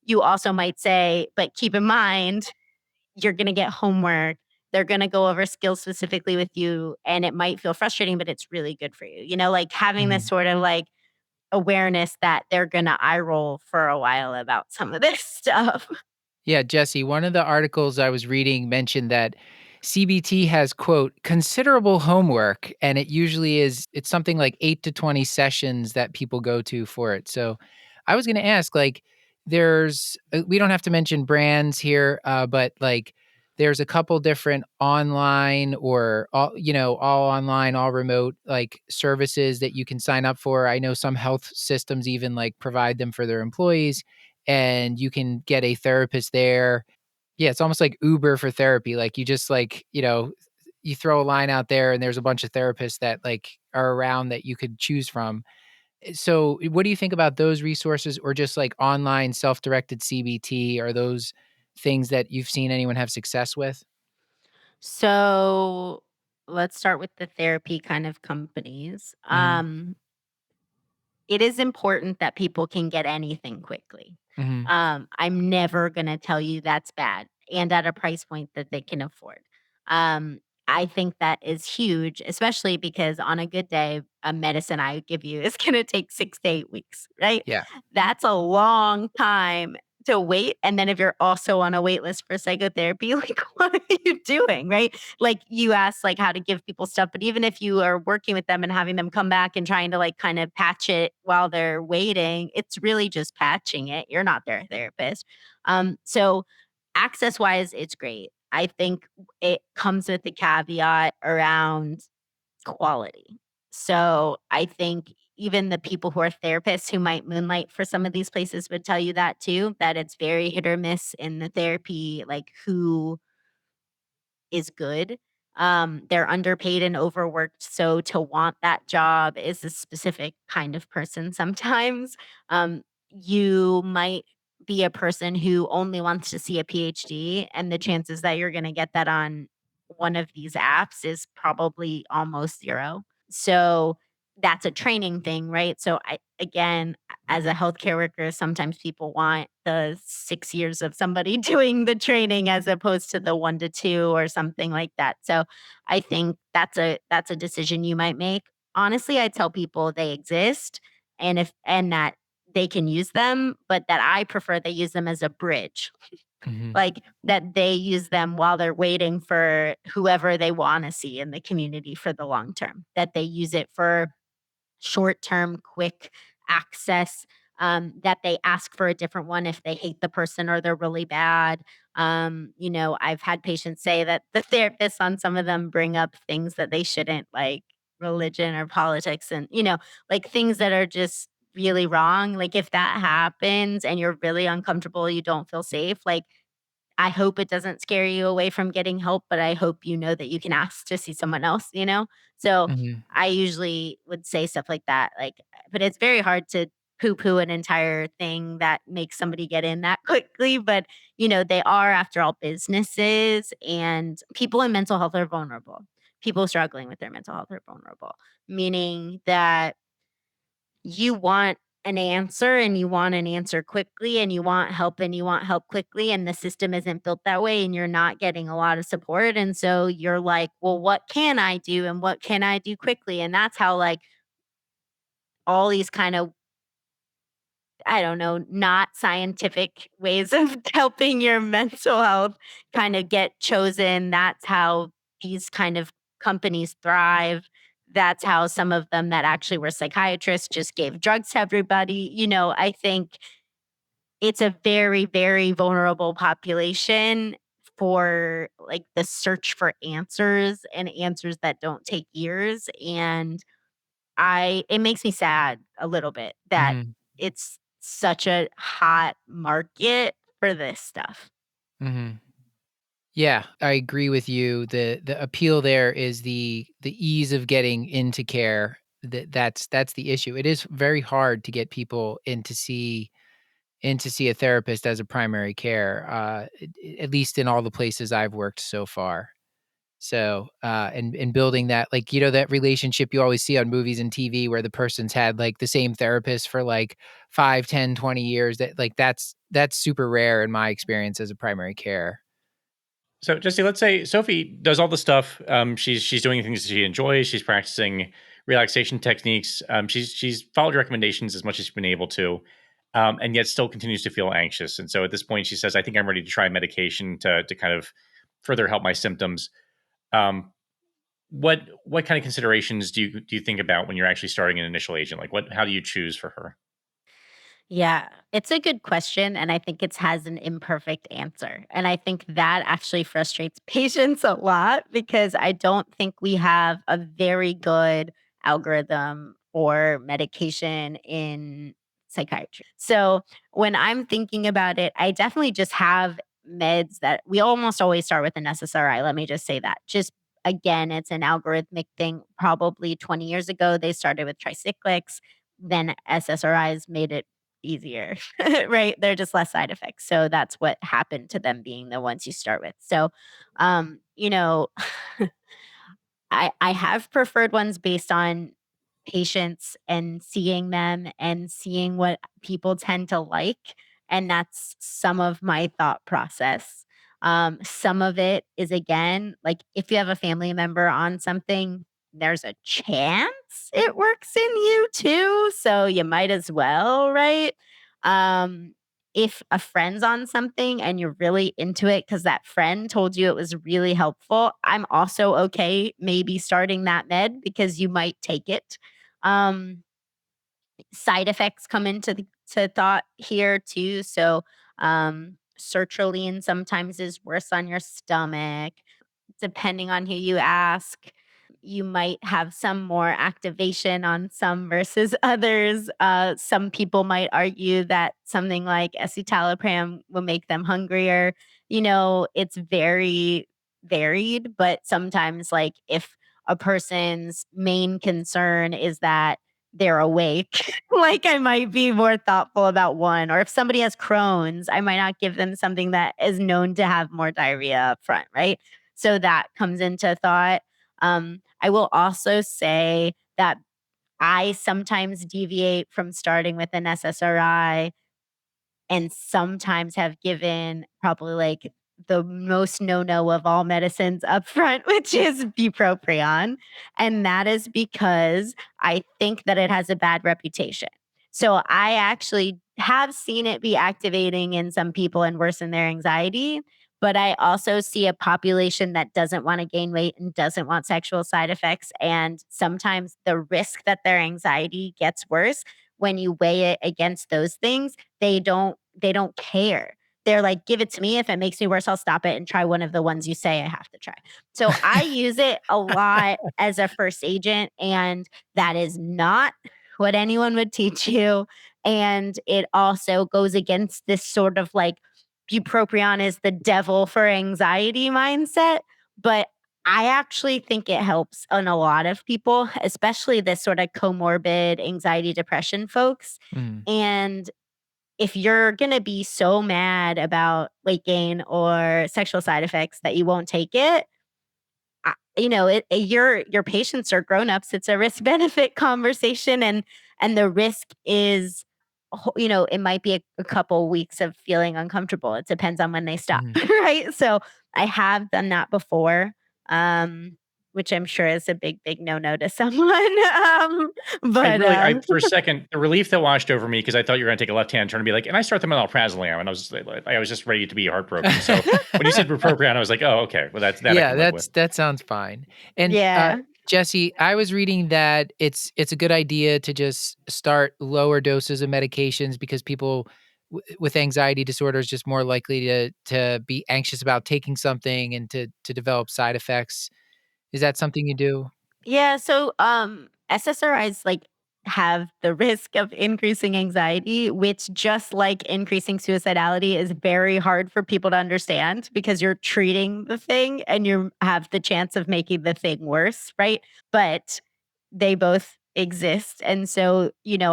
you also might say, but keep in mind, you're going to get homework. They're going to go over skills specifically with you. And it might feel frustrating, but it's really good for you. Like having this Mhm. sort of like awareness that they're going to eye roll for a while about some of this stuff. Yeah, Jesse, one of the articles I was reading mentioned that CBT has, quote, considerable homework, and it's something like 8 to 20 sessions that people go to for it. So I was going to ask, like, we don't have to mention brands here, but like, there's a couple different online or all online, all remote like services that you can sign up for. I know some health systems even like provide them for their employees, and you can get a therapist there. Yeah, it's almost like Uber for therapy. Like you just like, you throw a line out there and there's a bunch of therapists that like are around that you could choose from. So, what do you think about those resources or just like online self-directed CBT? Are those things that you've seen anyone have success with? So let's start with the therapy kind of companies. Mhm. It is important that people can get anything quickly. Mhm. I'm never going to tell you that's bad and at a price point that they can afford. Um, I think that is huge, especially because on a good day, a medicine I would give you is going to take 6 to 8 weeks, right? Yeah. That's a long time to wait. And then if you're also on a wait list for psychotherapy, like what are you doing, right? Like you asked like how to give people stuff, but even if you are working with them and having them come back and trying to like kind of patch it while they're waiting, it's really just patching it. You're not their therapist. So access wise, it's great. I think it comes with the caveat around quality. So I think even the people who are therapists who might moonlight for some of these places would tell you that too, that it's very hit or miss in the therapy, like who is good. They're underpaid and overworked. So to want that job is a specific kind of person sometimes. You might be a person who only wants to see a PhD, and the chances that you're going to get that on one of these apps is probably almost zero. So that's a training thing, right? So again, as a healthcare worker, sometimes people want the 6 years of somebody doing the training as opposed to the 1 to 2 or something like that. So I think that's a decision you might make. Honestly, I tell people they exist and that they can use them, but that I prefer they use them as a bridge. Mhm. Like that they use them while they're waiting for whoever they want to see in the community for the long term. That they use it for short term, quick access, that they ask for a different one if they hate the person or they're really bad. I've had patients say that the therapists on some of them bring up things that they shouldn't, like religion or politics, and, like things that are just really wrong. Like if that happens and you're really uncomfortable, you don't feel safe, like I hope it doesn't scare you away from getting help, but I hope you know that you can ask to see someone else? So Mhm. I usually would say stuff like that. Like, but it's very hard to poo poo an entire thing that makes somebody get in that quickly. But, they are, after all, businesses, and people in mental health are vulnerable. People struggling with their mental health are vulnerable, meaning that you want an answer and you want an answer quickly and you want help and you want help quickly, and the system isn't built that way and you're not getting a lot of support, and so you're like, well, what can I do and what can I do quickly? And that's how like all these kind of, I don't know, not scientific ways of helping your mental health kind of get chosen. That's how these kind of companies thrive. That's how some of them that actually were psychiatrists just gave drugs to everybody. I think it's a very, very vulnerable population for like the search for answers and answers that don't take years. And it makes me sad a little bit that Mhm. it's such a hot market for this stuff. Mhm. Yeah, I agree with you. The appeal there is the ease of getting into care. That's the issue. It is very hard to get people in to see a therapist as a primary care, at least in all the places I've worked so far. So, and building that, like, that relationship you always see on movies and TV where the person's had like the same therapist for like 5, 10, 20 years, that like that's super rare in my experience as a primary care. So, Jesse, let's say Sophie does all the stuff. She's doing things she enjoys. She's practicing relaxation techniques. She's followed recommendations as much as she's been able to, and yet still continues to feel anxious. And so, at this point, she says, "I think I'm ready to try medication to kind of further help my symptoms." Um, what kind of considerations do you think about when you're actually starting an initial agent? Like, how do you choose for her? Yeah, it's a good question. And I think it has an imperfect answer. And I think that actually frustrates patients a lot because I don't think we have a very good algorithm or medication in psychiatry. So when I'm thinking about it, I definitely just have meds that we almost always start with an SSRI. Let me just say that. Just again, it's an algorithmic thing. Probably 20 years ago, they started with tricyclics. Then SSRIs made it easier, right? They're just less side effects. So that's what happened to them being the ones you start with. So, um, you know, I have preferred ones based on patients and seeing them and seeing what people tend to like, and that's some of my thought process. Some of it is again, like if you have a family member on something, there's a chance it works in you too, so you might as well, right? Um, if a friend's on something and you're really into it because that friend told you it was really helpful, I'm also okay maybe starting that med because you might take it. Um, Side effects come into to thought here too. So, sertraline sometimes is worse on your stomach, depending on who you ask. You might have some more activation on some versus others. Some people might argue that something like escitalopram will make them hungrier. It's very varied, but sometimes, like, if a person's main concern is that they're awake, like, I might be more thoughtful about one. Or if somebody has Crohn's, I might not give them something that is known to have more diarrhea up front, right? So that comes into thought. I will also say that I sometimes deviate from starting with an SSRI and sometimes have given probably like the most no-no of all medicines up front, which is bupropion. And that is because I think that it has a bad reputation. So I actually have seen it be activating in some people and worsen their anxiety. But I also see a population that doesn't want to gain weight and doesn't want sexual side effects. And sometimes the risk that their anxiety gets worse when you weigh it against those things, they don't care. They're like, "Give it to me. If it makes me worse, I'll stop it and try one of the ones you say I have to try." So I use it a lot as a first agent, and that is not what anyone would teach you. And it also goes against this sort of like bupropion is the devil for anxiety mindset. But I actually think it helps on a lot of people, especially this sort of comorbid anxiety depression folks. Mm. And if you're gonna be so mad about weight gain or sexual side effects that you won't take it, your patients are grown-ups. It's a risk benefit conversation, and the risk is, it might be a couple weeks of feeling uncomfortable. It depends on when they stop, Mhm. right? So I have done that before, um, which I'm sure is a big, big no-no to someone. I But really, I for a second, the relief that washed over me because I thought you were going to take a left hand turn and be like, and I start them on alprazolam, and I was just ready to be heartbroken. So when you said bupropion, I was like, oh, okay, well that I Yeah, can live with. that sounds fine. And, yeah. Jesse, I was reading that it's a good idea to just start lower doses of medications because people with anxiety disorders just more likely to be anxious about taking something and to develop side effects. Is that something you do? Yeah, so SSRIs, like, have the risk of increasing anxiety, which just like increasing suicidality is very hard for people to understand because you're treating the thing and you have the chance of making the thing worse, right? But they both exist. And so,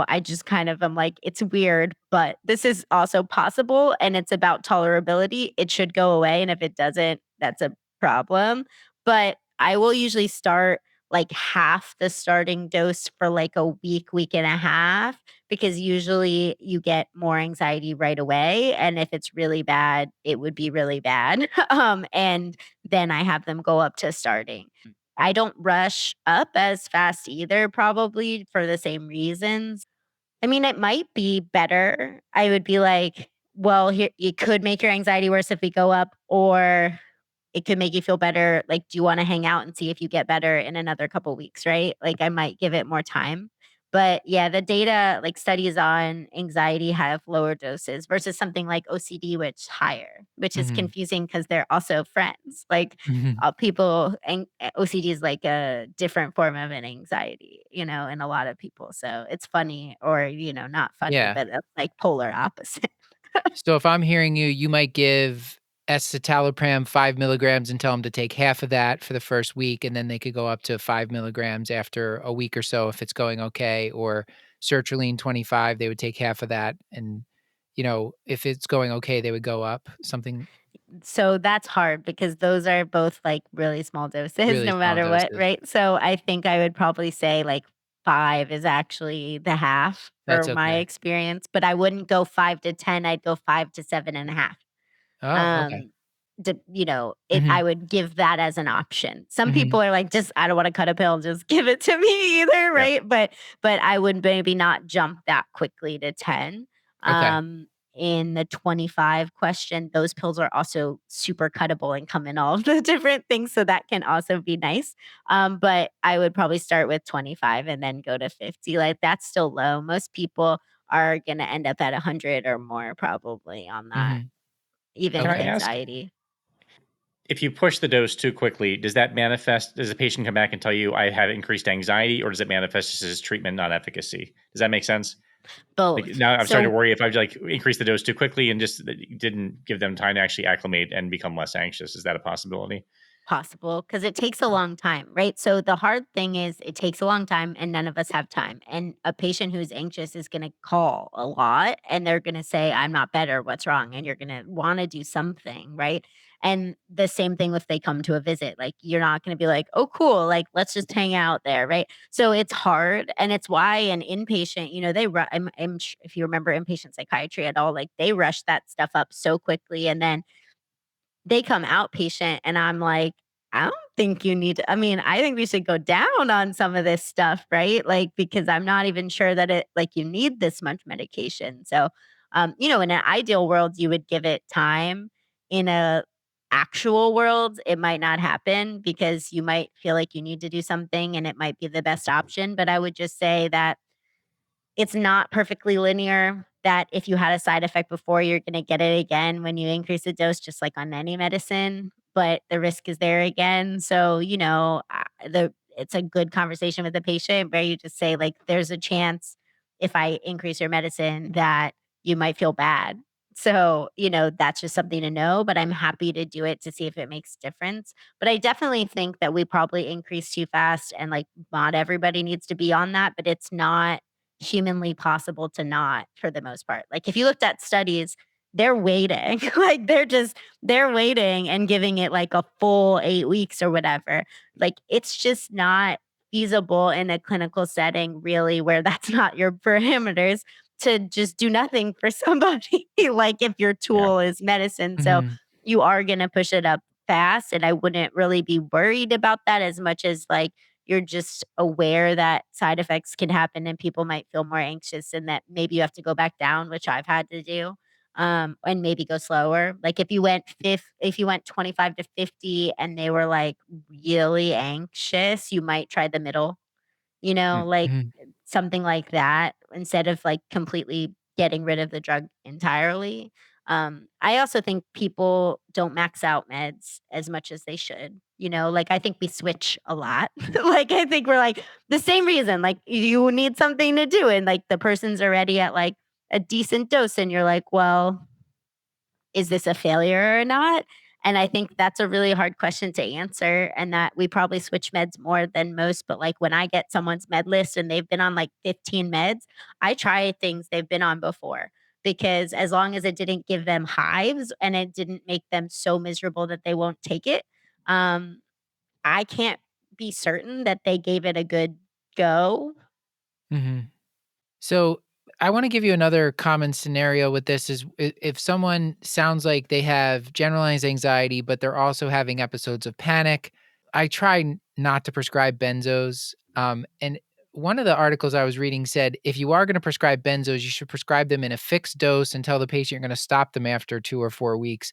I just kind of am like, it's weird, but this is also possible and it's about tolerability. It should go away. And if it doesn't, that's a problem. But I will usually start like half the starting dose for like a week, week and a half, because usually you get more anxiety right away. And if it's really bad, it would be really bad. And then I have them go up to starting. I don't rush up as fast either, probably for the same reasons. I mean, it might be better. I would be like, well, here, it could make your anxiety worse if we go up, or it could make you feel better. Like, do you want to hang out and see if you get better in another couple weeks, right? Like, I might give it more time. But yeah, the data, like studies on anxiety have lower doses versus something like OCD, which higher, which is Mhm. confusing because they're also friends. Like Mhm. people, and OCD is like a different form of an anxiety, in a lot of people. So it's funny, or, not funny, Yeah. but it's like polar opposite. So if I'm hearing you, you might give escitalopram 5 milligrams and tell them to take half of that for the first week, and then they could go up to 5 milligrams after a week or so if it's going okay, or sertraline 25, they would take half of that, and, if it's going okay, they would go up something So that's hard because those are both like really small doses really no small matter what, doses. right? So I think I would probably say like 5 is actually the half That's for my okay. experience, but I wouldn't go 5 to 10, I'd go 5 to 7.5. Oh, okay. Um, it Mhm. I would give that as an option. Some Mhm. people are like, "Just I don't wanna cut a pill, just give it to me either," Yeah. right? But I would maybe not jump that quickly to 10. Okay. In the 25 question, those pills are also super cuttable and come in all of the different things, so that can also be nice. But I would probably start with 25 and then go to 50, like, that's still low. Most people are gonna end up at 100 or more probably on that, Mhm. even Can with I Okay. ask, anxiety. if you push the dose too quickly, does that manifest? Does the patient come back and tell you I had increased anxiety, or does it manifest just as treatment non-efficacy? Does that make sense? Like Both. now, I'm starting to So worry if I've like increased the dose too quickly and just didn't give them time to actually acclimate and become less anxious. Is that a possibility? possible because it takes a long time, right? So the hard thing is it takes a long time and none of us have time. And a patient who's anxious is going to call a lot and they're going to say, I'm not better. What's wrong? And you're going to want to do something, right? And the same thing if they come to a visit, like you're not going to be like, oh, cool, like let's just hang out there, right? So it's hard. And it's why an inpatient, if you remember inpatient psychiatry at all, like they rush that stuff up so quickly. And then they come outpatient and I'm like, I don't think you need to, I mean, I think we should go down on some of this stuff, right? Like, because I'm not even sure that you need this much medication. So, in an ideal world, you would give it time. In a actual world, it might not happen because you might feel like you need to do something and it might be the best option. But I would just say that it's not perfectly linear, that if you had a side effect before, you're gonna get it again when you increase the dose, just like on any medicine, but the risk is there again. So, it's a good conversation with the patient where you just say, like, "There's a chance if I increase your medicine that you might feel bad." So, that's just something to know, but I'm happy to do it to see if it makes difference. But I definitely think that we probably increase too fast and, like, not everybody needs to be on that, but it's not humanly possible to not for the most part. Like if you looked at studies, they're waiting. Like they're waiting and giving it like a full 8 weeks or whatever. Like it's just not feasible in a clinical setting really where that's not your parameters to just do nothing for somebody like if your Yeah. tool is medicine. So Mhm. you are going to push it up fast and I wouldn't really be worried about that as much as like you're just aware that side effects can happen and people might feel more anxious and that maybe you have to go back down, which I've had to do, and maybe go slower. Like if you went 25 to 50 and they were like really anxious, you might try the middle, Hmm. like Mhm. something like that instead of like completely getting rid of the drug entirely. I also think people don't max out meds as much as they should. Like I think we switch a lot. Like I think we're like the same reason, like you need something to do and like the person's already at like a decent dose and you're like, well, is this a failure or not? And I think that's a really hard question to answer and that we probably switch meds more than most. But like when I get someone's med list and they've been on like 15 meds, I try things they've been on before because as long as it didn't give them hives and it didn't make them so miserable that they won't take it, um, I can't be certain that they gave it a good go. Hmm. So I want to give you another common scenario with this is if someone sounds like they have generalized anxiety, but they're also having episodes of panic. I try not to prescribe benzos. And one of the articles I was reading said if you are going to prescribe benzos, you should prescribe them in a fixed dose and tell the patient you're going to stop them after 2 or 4 weeks.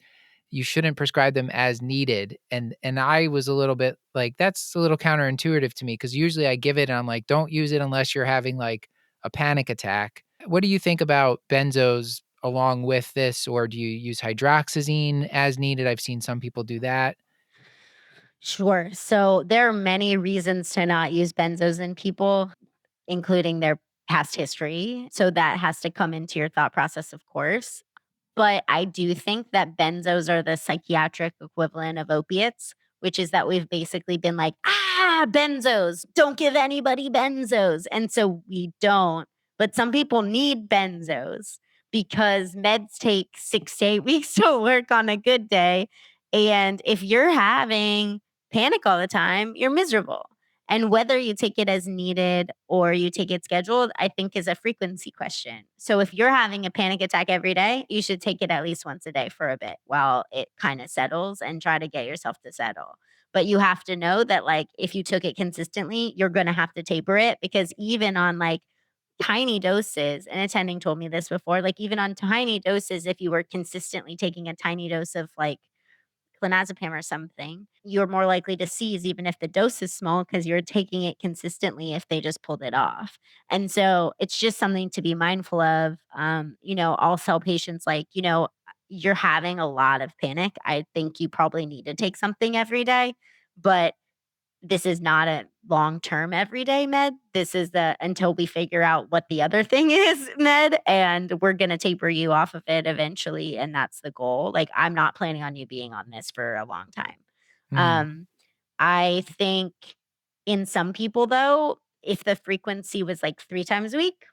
You shouldn't prescribe them as needed. And I was a little bit like, that's a little counterintuitive to me because usually I give it and I'm like, don't use it unless you're having like a panic attack. What do you think about benzos along with this, or do you use hydroxyzine as needed? I've seen some people do that. Sure. So there are many reasons to not use benzos in people, including their past history. So that has to come into your thought process, of course. But I do think that benzos are the psychiatric equivalent of opiates, which is that we've basically been like, benzos, don't give anybody benzos. And so we don't. But some people need benzos because meds take 6 to 8 weeks to work on a good day. And if you're having panic all the time, you're miserable. And whether you take it as needed or you take it scheduled, I think is a frequency question. So if you're having a panic attack every day, you should take it at least once a day for a bit while it kind of settles and try to get yourself to settle. But you have to know that like if you took it consistently, you're going to have to taper it because even on like tiny doses, and attending told me this before, like even on tiny doses, if you were consistently taking a tiny dose of like clonazepam or something, you're more likely to seize even if the dose is small because you're taking it consistently if they just pulled it off. And so it's just something to be mindful of. I'll tell patients like, you're having a lot of panic. I think you probably need to take something every day, but this is not a long-term everyday med. This is the until we figure out what the other thing is med, and we're gonna taper you off of it eventually, and that's the goal. Like, I'm not planning on you being on this for a long time. Mhm. Um, I think in some people, though, if the frequency was, like, 3 times a week,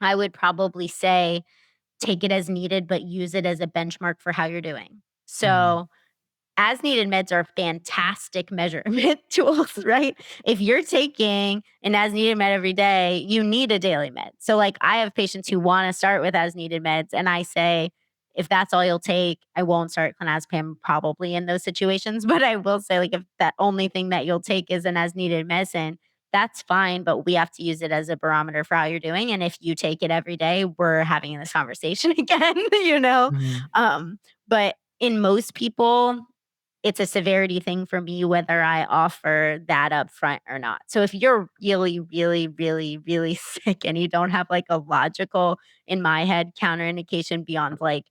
I would probably say take it as needed, but use it as a benchmark for how you're doing. Mhm. So as needed meds are fantastic measurement tools, right? If you're taking an as needed med every day, you need a daily med. So, like, I have patients who want to start with as needed meds, and I say, if that's all you'll take, I won't start clonazepam probably in those situations. But I will say, like, if that only thing that you'll take is an as needed medicine, that's fine. But we have to use it as a barometer for how you're doing. And if you take it every day, we're having this conversation again, you know? Mhm. Um, but in most people, it's a severity thing for me whether I offer that up front or not. So if you're really, really, really, really sick and you don't have like a logical, in my head, counterindication beyond like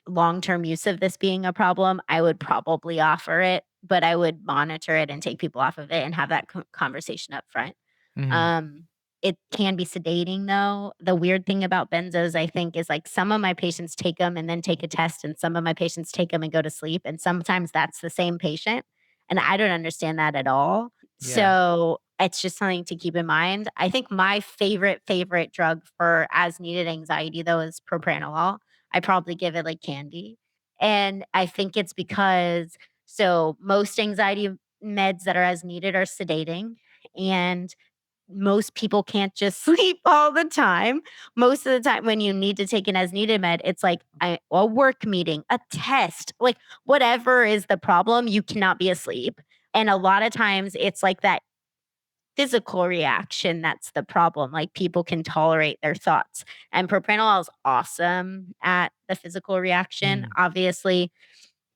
long-term use of this being a problem, I would probably offer it, but I would monitor it and take people off of it and have that conversation up front. Mhm. Um, it can be sedating though. The weird thing about benzos, I think, is like some of my patients take them and then take a test, and some of my patients take them and go to sleep. And sometimes that's the same patient. And I don't understand that at all. Yeah. So it's just something to keep in mind. I think my favorite drug for as needed anxiety though is propranolol. I probably give it like candy. And I think it's because so most anxiety meds that are as needed are sedating. And most people can't just sleep all the time. Most of the time, when you need to take an as needed med, it's like a work meeting, a test, like whatever is the problem, you cannot be asleep. And a lot of times it's like that physical reaction that's the problem. Like people can tolerate their thoughts. And propranolol is awesome at the physical reaction. Mhm. Obviously,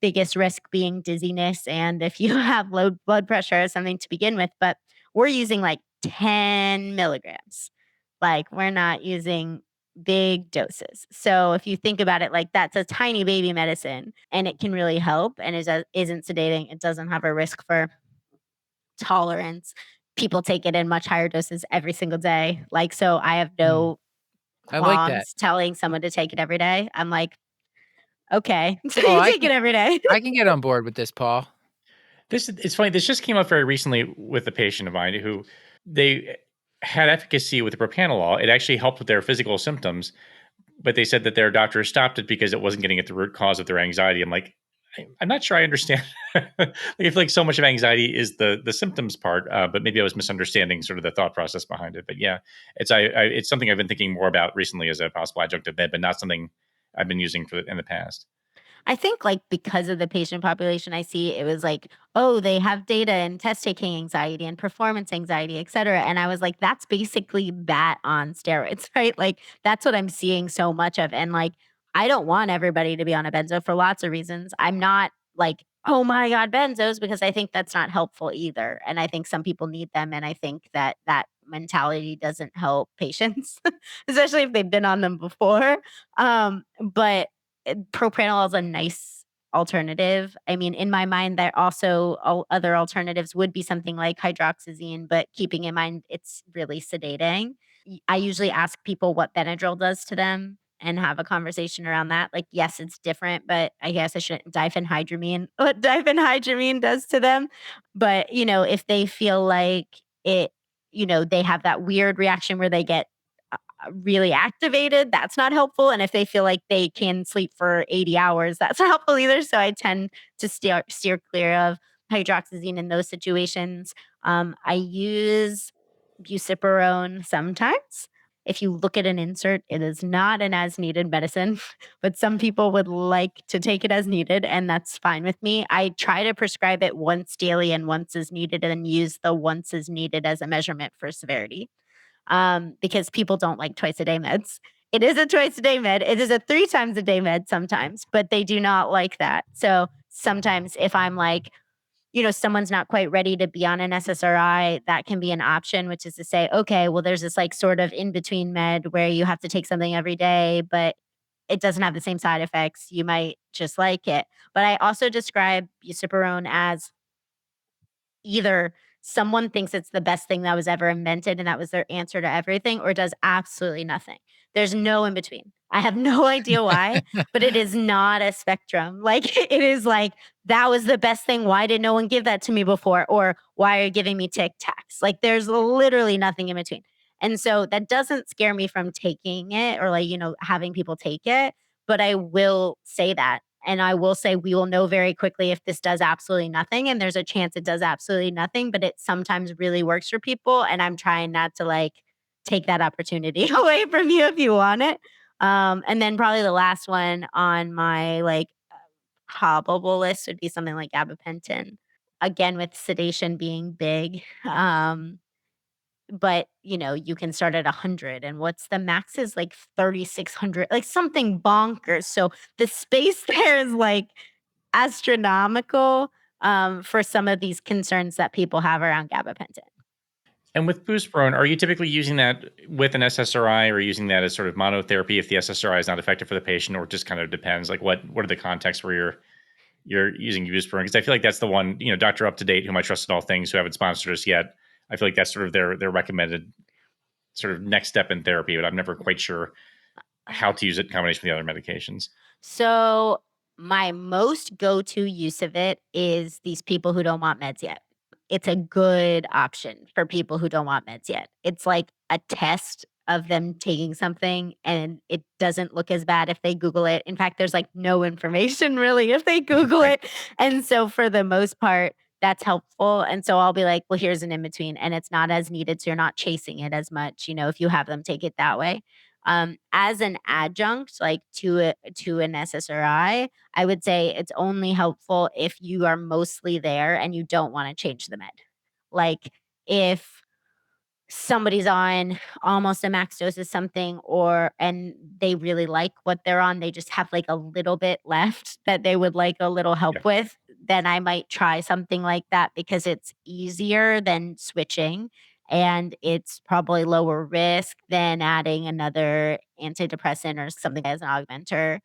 biggest risk being dizziness and if you have low blood pressure or something to begin with, but we're using like 10 milligrams. Like we're not using big doses. So if you think about it like that's a tiny baby medicine and it can really help and isn't sedating. It doesn't have a risk for tolerance. People take it in much higher doses every single day. Like, so I have Mm. no I like that. qualms telling someone to take it every day. I'm like, okay, so Oh, you take it every day. I can get on board with this, Paul. It's funny. This just came up very recently with a patient of mine who they had efficacy with the propranolol. It actually helped with their physical symptoms, but they said that their doctor stopped it because it wasn't getting at the root cause of their anxiety. I'm like, I'm not sure I understand. Like, I feel like so much of anxiety is the symptoms part, but maybe I was misunderstanding sort of the thought process behind it. But yeah, it's something I've been thinking more about recently as a possible adjunctive med, but not something I've been using in the past. I think like because of the patient population I see, it was like, oh, they have data in test taking anxiety and performance anxiety, et cetera. And I was like, that's basically that on steroids, right? Like that's what I'm seeing so much of. And like, I don't want everybody to be on a benzo for lots of reasons. I'm not like, oh my God, benzos, because I think that's not helpful either. And I think some people need them. And I think that that mentality doesn't help patients, especially if they've been on them before. But propranolol is a nice alternative. I mean, in my mind, there also other alternatives would be something like hydroxyzine, but keeping in mind it's really sedating. I usually ask people what Benadryl does to them and have a conversation around that. Like, yes, it's different, but I guess I shouldn't diphenhydramine, what diphenhydramine does to them. But, if they feel like it, they have that weird reaction where they get really activated, that's not helpful. And if they feel like they can sleep for 80 hours, that's not helpful either. So I tend to steer clear of hydroxyzine in those situations. I use bucipirone sometimes. If you look at an insert, it is not an as needed medicine, but some people would like to take it as needed, and that's fine with me. I try to prescribe it once daily and once as needed, and use the once as needed as a measurement for severity, because people don't like twice a day meds. It is a twice a day med. It is a 3 times a day med sometimes, but they do not like that. So sometimes if I'm like, someone's not quite ready to be on an SSRI, that can be an option, which is to say, okay, well, there's this like sort of in between med where you have to take something every day, but it doesn't have the same side effects. You might just like it. But I also describe bucipirone as either someone thinks it's the best thing that was ever invented and that was their answer to everything, or does absolutely nothing. There's no in between. I have no idea why, but it is not a spectrum. Like it is like that was the best thing. Why did no one give that to me before? Or why are you giving me Tic Tacs? Like there's literally nothing in between. And so that doesn't scare me from taking it or like, having people take it. But I will say that. And I will say we will know very quickly if this does absolutely nothing. And there's a chance it does absolutely nothing, but it sometimes really works for people. And I'm trying not to like take that opportunity away from you if you want it. And then probably the last one on my like hobblable list would be something like gabapentin. Again, with sedation being big. But you can start at 100, and what's the max is like 3,600, like something bonkers. So the space there is like astronomical, for some of these concerns that people have around gabapentin. And with buspirone, are you typically using that with an SSRI or using that as sort of monotherapy if the SSRI is not effective for the patient, or it just kind of depends? Like what are the contexts where you're using buspirone? Because I feel like that's the one, Dr. Up to Date, whom I trust in all things, who haven't sponsored us yet. I feel like that's sort of their recommended sort of next step in therapy, but I'm never quite sure how to use it in combination with the other medications. So my most go-to use of it is these people who don't want meds yet. It's a good option for people who don't want meds yet. It's like a test of them taking something, and it doesn't look as bad if they Google it. In fact, there's like no information really if they Google Right. it. And so for the most part, that's helpful. And so I'll be like, well, here's an in between, and it's not as needed. So you're not chasing it as much, if you have them take it that way. As an adjunct, like to an SSRI, I would say it's only helpful if you are mostly there and you don't want to change the med. Like if somebody's on almost a max dose of something, and they really like what they're on, they just have like a little bit left that they would like a little Yeah. help with, then I might try something like that because it's easier than switching. and it's probably lower risk than adding another antidepressant or something as an augmenter.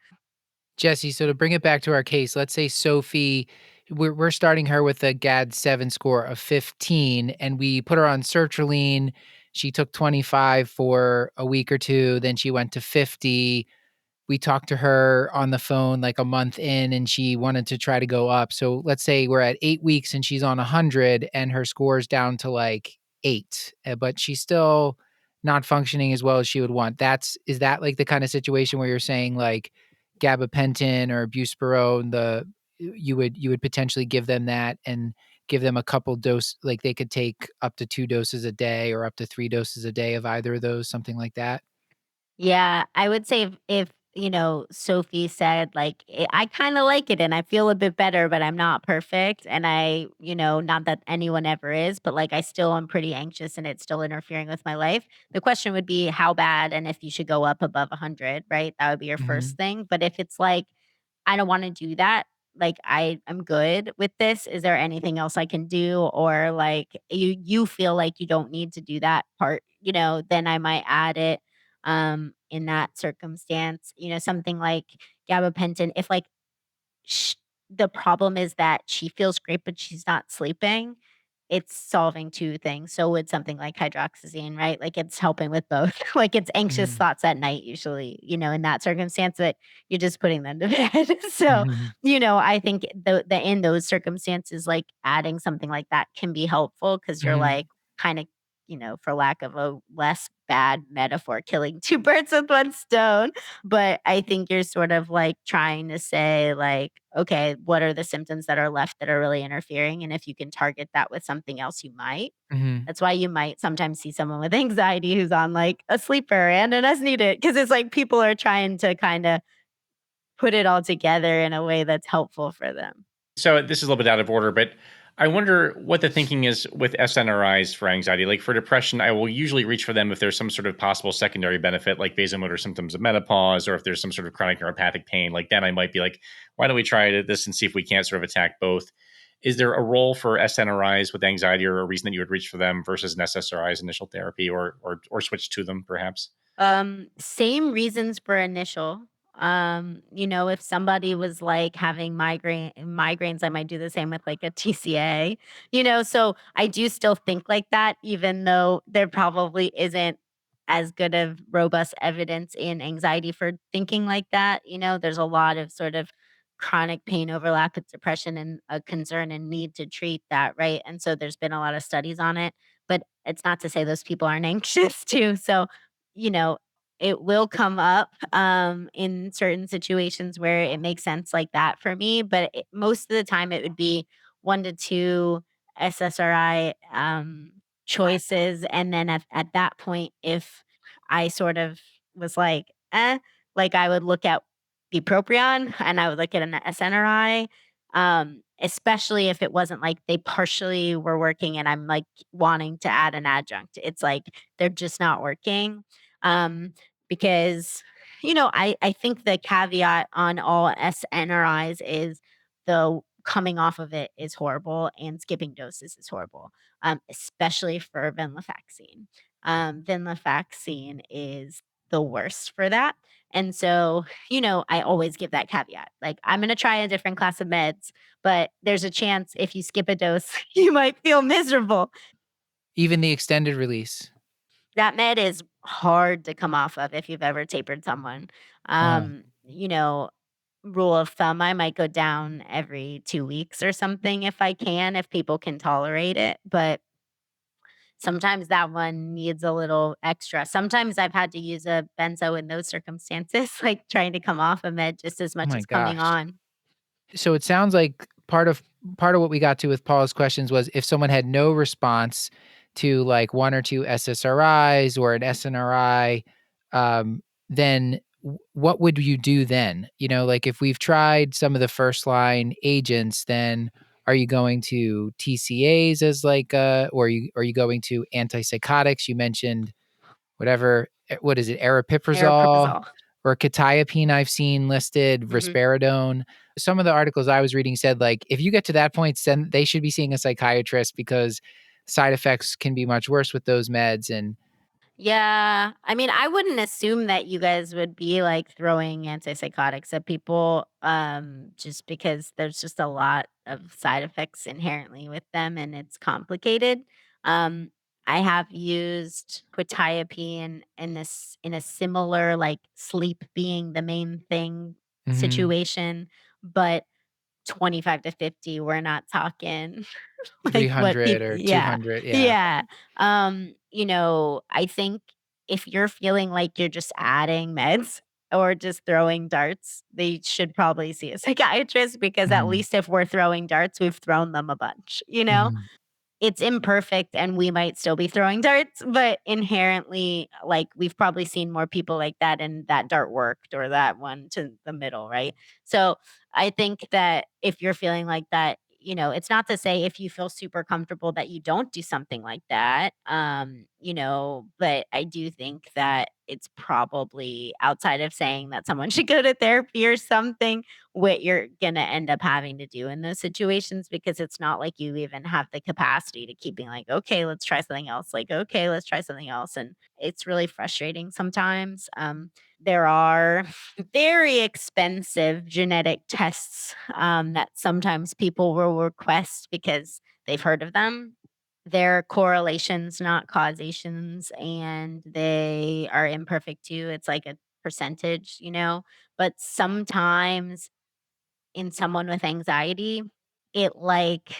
Jessi, so to bring it back to our case, let's say Sophie, we're starting her with a GAD-7 score of 15, and we put her on sertraline. She took 25 for a week or two, then she went to 50. We talked to her on the phone like a month in, and she wanted to try to go up. So let's say we're at 8 weeks and she's on 100 and her score's down to like 8, but she's still not functioning as well as she would want. Is that like the kind of situation where you're saying like gabapentin or buspirone, you would potentially give them that and give them a couple dose, like they could take up to 2 doses a day or up to 3 doses a day of either of those, something like that? Yeah, I would say if Sophie said like, I kind of like it and I feel a bit better, but I'm not perfect. And not that anyone ever is, but like I still am pretty anxious and it's still interfering with my life. The question would be how bad and if you should go up above 100, right? That would be your Mhm. first thing. But if it's like, I don't want to do that. Like I'm good with this. Is there anything else I can do? Or like you feel like you don't need to do that part, then I might add it in that circumstance. Something like gabapentin, if like sh the problem is that she feels great, but she's not sleeping, it's solving 2 things. So would something like hydroxyzine, right? Like, it's helping with both. Like, it's anxious Mhm. thoughts at night usually, in that circumstance that you're just putting them to bed. So, Mhm. I think the in those circumstances, like, adding something like that can be helpful because 'cause you're, Mhm. like, kinda, for lack of a less bad metaphor, killing 2 birds with 1 stone. But I think you're sort of like trying to say, like, okay, what are the symptoms that are left that are really interfering? And if you can target that with something else, you might. Mhm. That's why you might sometimes see someone with anxiety who's on like a sleeper and an as needed because it's like people are trying to kind of put it all together in a way that's helpful for them. So this is a little bit out of order, but I wonder what the thinking is with SNRIs for anxiety. Like for depression, I will usually reach for them if there's some sort of possible secondary benefit, like vasomotor symptoms of menopause, or if there's some sort of chronic neuropathic pain. Like then I might be like, why don't we try this and see if we can't sort of attack both? Is there a role for SNRIs with anxiety, or a reason that you would reach for them versus an SSRI's initial therapy, or switch to them perhaps? Same reasons for initial. If somebody was like having migraines, I might do the same with like a TCA, so I do still think like that, even though there probably isn't as good of robust evidence in anxiety for thinking like that. There's a lot of sort of chronic pain overlap with depression and a concern and need to treat that, right? And so there's been a lot of studies on it, but it's not to say those people aren't anxious too. So you know, it will come up, in certain situations where it makes sense like that for me, but most of the time it would be 1 to 2 SSRI, choices, and then at that point, if I sort of was like, like I would look at bupropion and I would look at an SNRI, especially if it wasn't like they partially were working and I'm like wanting to add an adjunct. It's like they're just not working. Um, because, I think the caveat on all SNRIs is the coming off of it is horrible and skipping doses is horrible, especially for venlafaxine. Venlafaxine is the worst for that. And so, I always give that caveat. Like, I'm going to try a different class of meds, but there's a chance if you skip a dose, you might feel miserable. Even the extended release. That med is hard to come off of if you've ever tapered someone. Oh, Rule of thumb, I might go down every 2 weeks or something if I can, if people can tolerate it, but sometimes that one needs a little extra. Sometimes I've had to use a benzo in those circumstances, like trying to come off a med just as oh much my as coming gosh. on. So it sounds like part of what we got to with Paul's questions was if someone had no response to like 1 or 2 SSRIs or an SNRI, then what would you do then? Like if we've tried some of the first line agents, then are you going to TCAs as like or are you going to antipsychotics? You mentioned whatever, what is it, aripiprazole Aripiprazole. or quetiapine I've seen listed, Mhm. risperidone. Some of the articles I was reading said, like, if you get to that point, then they should be seeing a psychiatrist because side effects can be much worse with those meds. And Yeah. I mean, I wouldn't assume that you guys would be like throwing antipsychotics at people just because there's just a lot of side effects inherently with them and it's complicated. Um I have used quetiapine in a similar like sleep being the main thing mhm, situation, but 25 to 50, we're not talking like what 300 people. or Yeah. 200. Yeah. Yeah. I think if you're feeling like you're just adding meds or just throwing darts, they should probably see a psychiatrist because at Mhm, least if we're throwing darts, we've thrown them a bunch. mhm, It's imperfect and we might still be throwing darts, but inherently, like we've probably seen more people like that and that dart worked or that one to the middle, right? So I think that if you're feeling like that, it's not to say if you feel super comfortable that you don't do something like that. But I do think that it's probably outside of saying that someone should go to therapy or something what you're gonna end up having to do in those situations because it's not like you even have the capacity to keep being like, "Okay, let's try something else." Like, "Okay, let's try something else." And it's really frustrating sometimes. There are very expensive genetic tests, that sometimes people will request because they've heard of them. They're correlations, not causations, and they are imperfect too. It's like a percentage. But sometimes in someone with anxiety, it like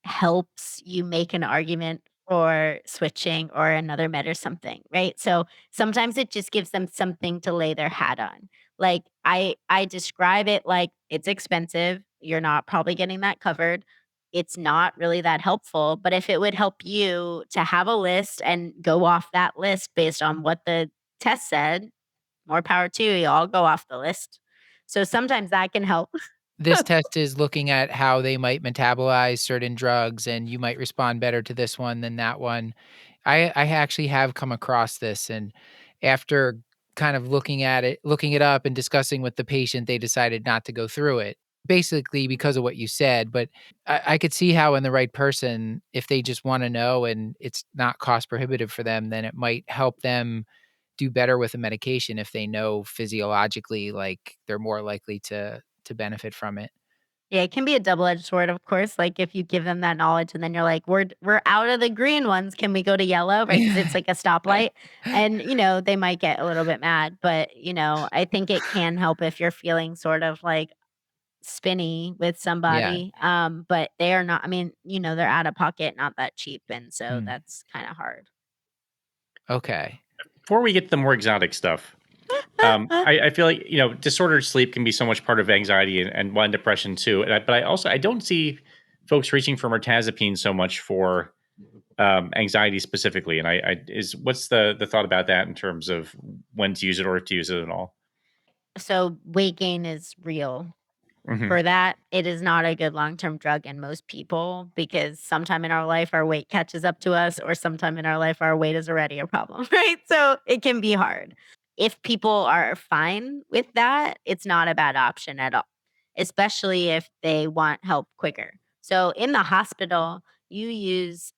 helps you make an argument for switching or another med or something, right? So sometimes it just gives them something to lay their hat on. Like I describe it like it's expensive. You're not probably getting that covered. It's not really that helpful, but if it would help you to have a list and go off that list based on what the test said, more power to you. I'll go off the list. So sometimes that can help. this test is looking at how they might metabolize certain drugs, and you might respond better to this one than that one. I actually have come across this, and after kind of looking it up and discussing with the patient, they decided not to go through it, basically because of what you said. But I could see how in the right person, if they just wanna know and it's not cost prohibitive for them, then it might help them do better with the medication if they know physiologically, like, they're more likely to benefit from it. Yeah, it can be a double-edged sword, of course. Like if you give them that knowledge and then you're like, we're out of the green ones. Can we go to yellow? Right. Cause it's like a stoplight. And they might get a little bit mad. But I think it can help if you're feeling sort of like spinny with Yeah, somebody. But they are not, I mean, they're out of pocket, not that cheap. And so mm, that's kind of hard. okay. Before we get to the more exotic stuff, I feel like disordered sleep can be so much part of anxiety and one depression too. But I don't see folks reaching for mirtazapine so much for anxiety specifically. And I is what's the thought about that in terms of when to use it or if to use it at all? So weight gain is real. Hmm. For that, it is not a good long-term drug in most people because sometime in our life our weight catches up to us or sometime in our life our weight is already a problem, right? So it can be hard. If people are fine with that, it's not a bad option at all, especially if they want help quicker. So in the hospital, you use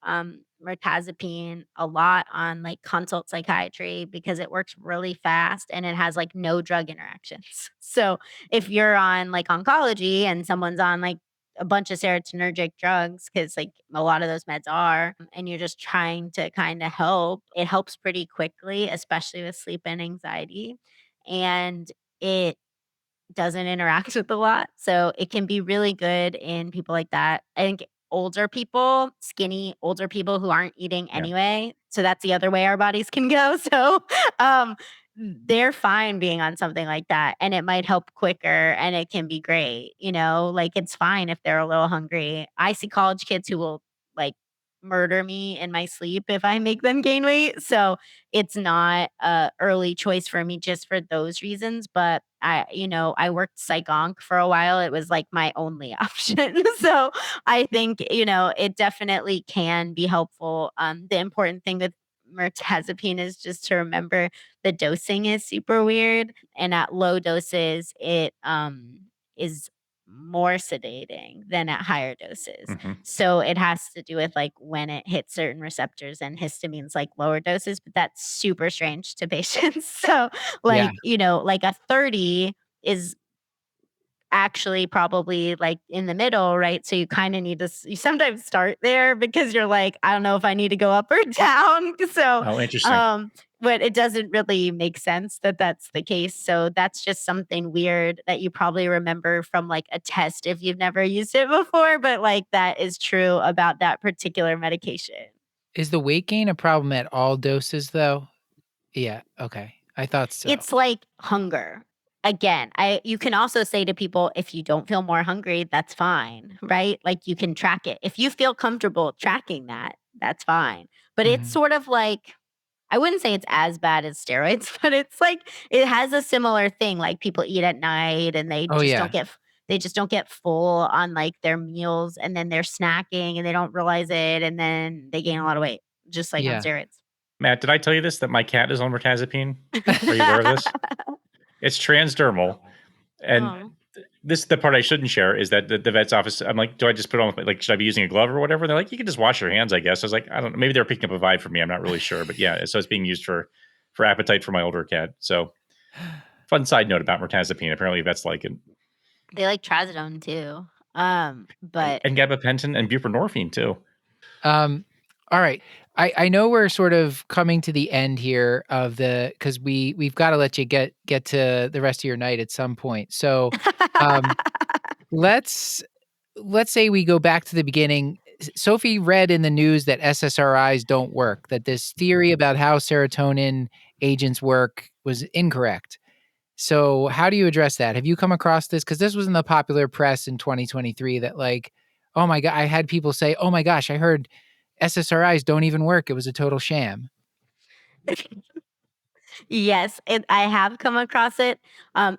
mirtazapine a lot on like consult psychiatry because it works really fast and it has like no drug interactions. So if you're on like oncology and someone's on like a bunch of serotonergic drugs, because like a lot of those meds are, and you're just trying to kind of help, it helps pretty quickly, especially with sleep and anxiety. And it doesn't interact with a lot. So it can be really good in people like that. I think older people, skinny older people who aren't eating Yeah. anyway. So that's the other way our bodies can go. So um they're fine being on something like that and it might help quicker and it can be great, like it's fine if they're a little hungry. I see college kids who will like murder me in my sleep if I make them gain weight. So it's not a early choice for me just for those reasons, but I worked psych onc for a while. It was like my only option. So I think, it definitely can be helpful. The important thing with mirtazapine is just to remember the dosing is super weird and at low doses it is more sedating than at higher doses. Hmm. So it has to do with like when it hits certain receptors, and histamine's like lower doses, but that's super strange to patients. So Yeah. like, like a 30 is actually probably like in the middle, right? So you kind of need to, you sometimes start there because you're like, I don't know if I need to go up or down. So, Oh, interesting. um, but it doesn't really make sense that that's the case. So that's just something weird that you probably remember from like a test if you've never used it before, but like that is true about that particular medication. Is the weight gain a problem at all doses though? Yeah. Okay. I thought so. It's like hunger. Again, you can also say to people, if you don't feel more hungry, that's fine, right? Like you can track it. If you feel comfortable tracking that, that's fine. But it's Mhm. sort of like, I wouldn't say it's as bad as steroids, but it's like it has a similar thing. Like people eat at night and Oh yeah. they just don't get full on like their meals, and then they're snacking and they don't realize it, and then they gain a lot of weight, just like on Yeah. steroids. Matt, did I tell you this, that my cat is on mirtazapine? Are you aware of this? It's transdermal. And Oh. this the part I shouldn't share is that the vet's office, I'm like, do I just put it on, like, should I be using a glove or whatever? They're like, you can just wash your hands, I guess. I was like, I don't know. Maybe they're picking up a vibe for me. I'm not really sure. But yeah, so it's being used for appetite for my older cat. So fun side note about mirtazapine. Apparently vets like it. They like trazodone too. But And gabapentin and buprenorphine too. All right. I know we're sort of coming to the end here of because we've got to let you get to the rest of your night at some point. So um, let's say we go back to the beginning. Sophie read in the news that SSRIs don't work, that this theory about how serotonin agents work was incorrect. So how do you address that? Have you come across this? Because this was in the popular press in 2023 that like, oh my God, I had people say, oh my gosh, I heard SSRIs don't even work. It was a total sham. yes, I have come across it.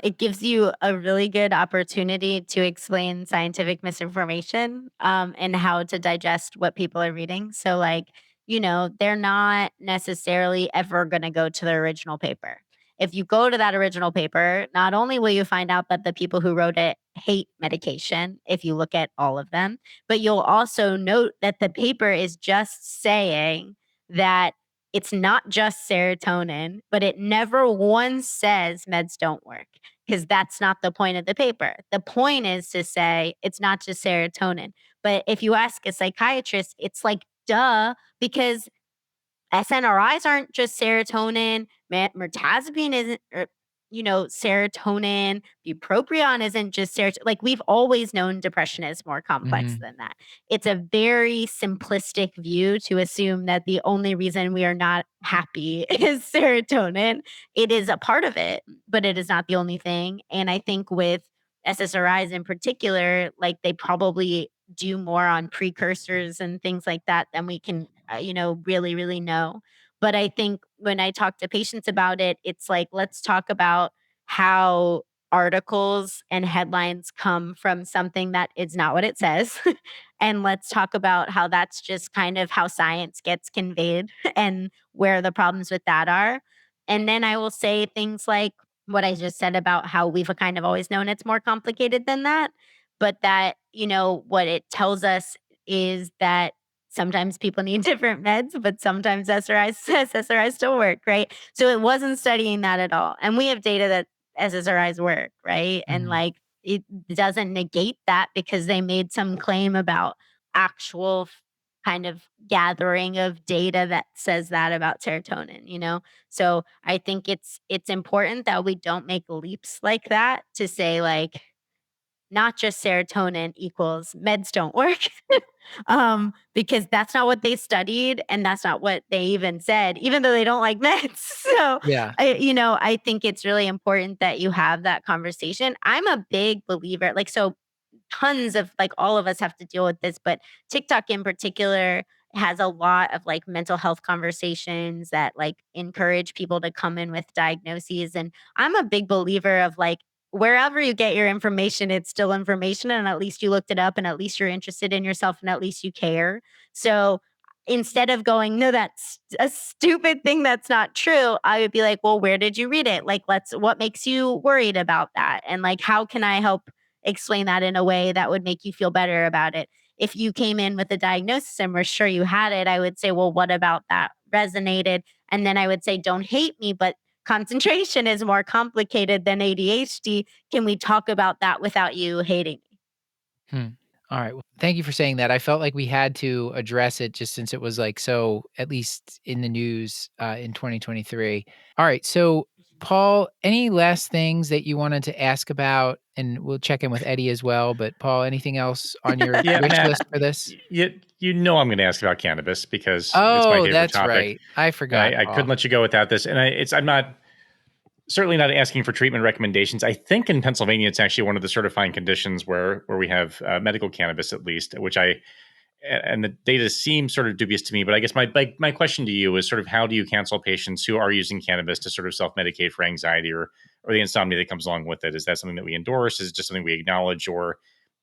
It gives you a really good opportunity to explain scientific misinformation, and how to digest what people are reading. So, like, they're not necessarily ever going to go to the original paper. If you go to that original paper, not only will you find out that the people who wrote it hate medication, if you look at all of them, but you'll also note that the paper is just saying that it's not just serotonin, but it never once says meds don't work, because that's not the point of the paper. The point is to say it's not just serotonin. But if you ask a psychiatrist, it's like, duh, because SNRIs aren't just serotonin. Mirtazapine isn't, serotonin. Bupropion isn't just serotonin. Like we've always known depression is more complex Mhm. than that. It's a very simplistic view to assume that the only reason we are not happy is serotonin. It is a part of it, but it is not the only thing. And I think with SSRIs in particular, like they probably do more on precursors and things like that than we can, really, really know. But I think when I talk to patients about it, it's like, let's talk about how articles and headlines come from something that is not what it says. And let's talk about how that's just kind of how science gets conveyed and where the problems with that are. And then I will say things like what I just said about how we've kind of always known it's more complicated than that, but that, what it tells us is that sometimes people need different meds, but sometimes SSRIs still work, right? So it wasn't studying that at all. And we have data that SSRIs work, right? And Mhm. like it doesn't negate that because they made some claim about actual kind of gathering of data that says that about serotonin. So I think it's important that we don't make leaps like that to say like not just serotonin equals meds don't work. Because that's not what they studied and that's not what they even said, even though they don't like meds. So, Yeah. I think it's really important that you have that conversation. I'm a big believer, like, so tons of like all of us have to deal with this, but TikTok in particular has a lot of like mental health conversations that like encourage people to come in with diagnoses. And I'm a big believer of like, wherever you get your information, it's still information. And at least you looked it up and at least you're interested in yourself and at least you care. So instead of going, no, that's a stupid thing that's not true, I would be like, well, where did you read it? Like, what makes you worried about that? And like, how can I help explain that in a way that would make you feel better about it. If you came in with a diagnosis and we're sure you had it, I would say, well, what about that resonated? And then I would say, don't hate me, but concentration is more complicated than ADHD. Can we talk about that without you hating me? Hmm. All right. Well, thank you for saying that. I felt like we had to address it just since it was like so, at least in the news in 2023. All right. So, Paul, any last things that you wanted to ask about? And we'll check in with Eddie as well. But, Paul, anything else on your Yeah, wish Matt, list for this? you know I'm going to ask about cannabis because it's my Oh, favorite that's topic. right. I forgot, I couldn't Paul. let you go without this, and I'm not certainly not asking for treatment recommendations. I think in Pennsylvania it's actually one of the certifying conditions where we have medical cannabis at least, which and the data seems sort of dubious to me. But I guess my question to you is sort of how do you counsel patients who are using cannabis to sort of self medicate for anxiety or the insomnia that comes along with it? Is that something that we endorse? Is it just something we acknowledge, or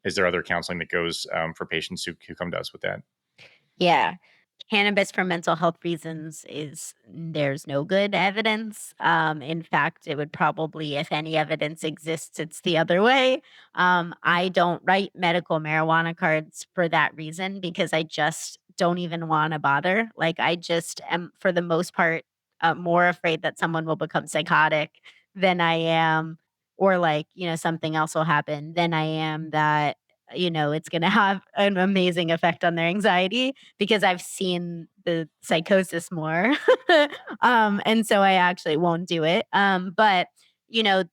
is there other counseling that goes for patients who come to us with that? Yeah. Cannabis for mental health reasons is there's no good evidence. In fact, it would probably, if any evidence exists, it's the other way. I don't write medical marijuana cards for that reason because I just don't even want to bother. Like, I just am, for the most part, more afraid that someone will become psychotic than I am, or like, something else will happen than I am that, it's going to have an amazing effect on their anxiety because I've seen the psychosis more. And so I actually won't do it. But, you know,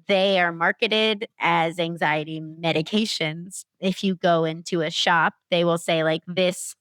they are marketed as anxiety medications. If you go into a shop, they will say, like, this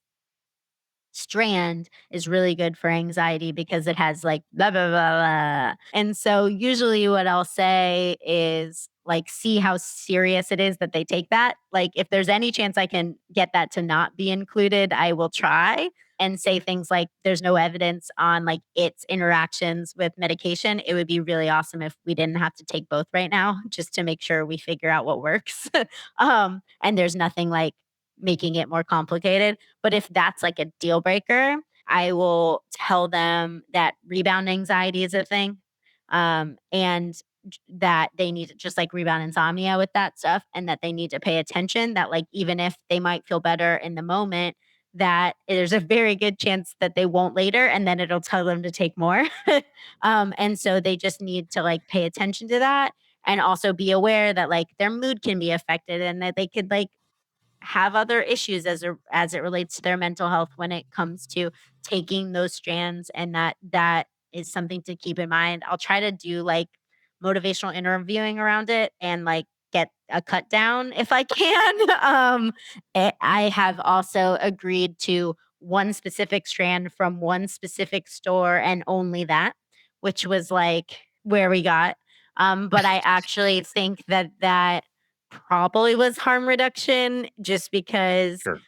strand is really good for anxiety because it has like blah blah blah blah. And so usually what I'll say is like see how serious it is that they take that. Like if there's any chance I can get that to not be included, I will try and say things like there's no evidence on like its interactions with medication. It would be really awesome if we didn't have to take both right now just to make sure we figure out what works. And there's nothing like making it more complicated, but if that's like a deal breaker, I will tell them that rebound anxiety is a thing. And that they need to just like rebound insomnia with that stuff, and that they need to pay attention that, like, even if they might feel better in the moment, that there's a very good chance that they won't later, and then it'll tell them to take more. And so they just need to like pay attention to that and also be aware that like their mood can be affected and that they could like have other issues as it relates to their mental health when it comes to taking those strands, and that is something to keep in mind. I'll try to do like motivational interviewing around it and like get a cut down if I can. I have also agreed to one specific strand from one specific store and only that, which was like where we got. But I actually think that probably was harm reduction just because Sure.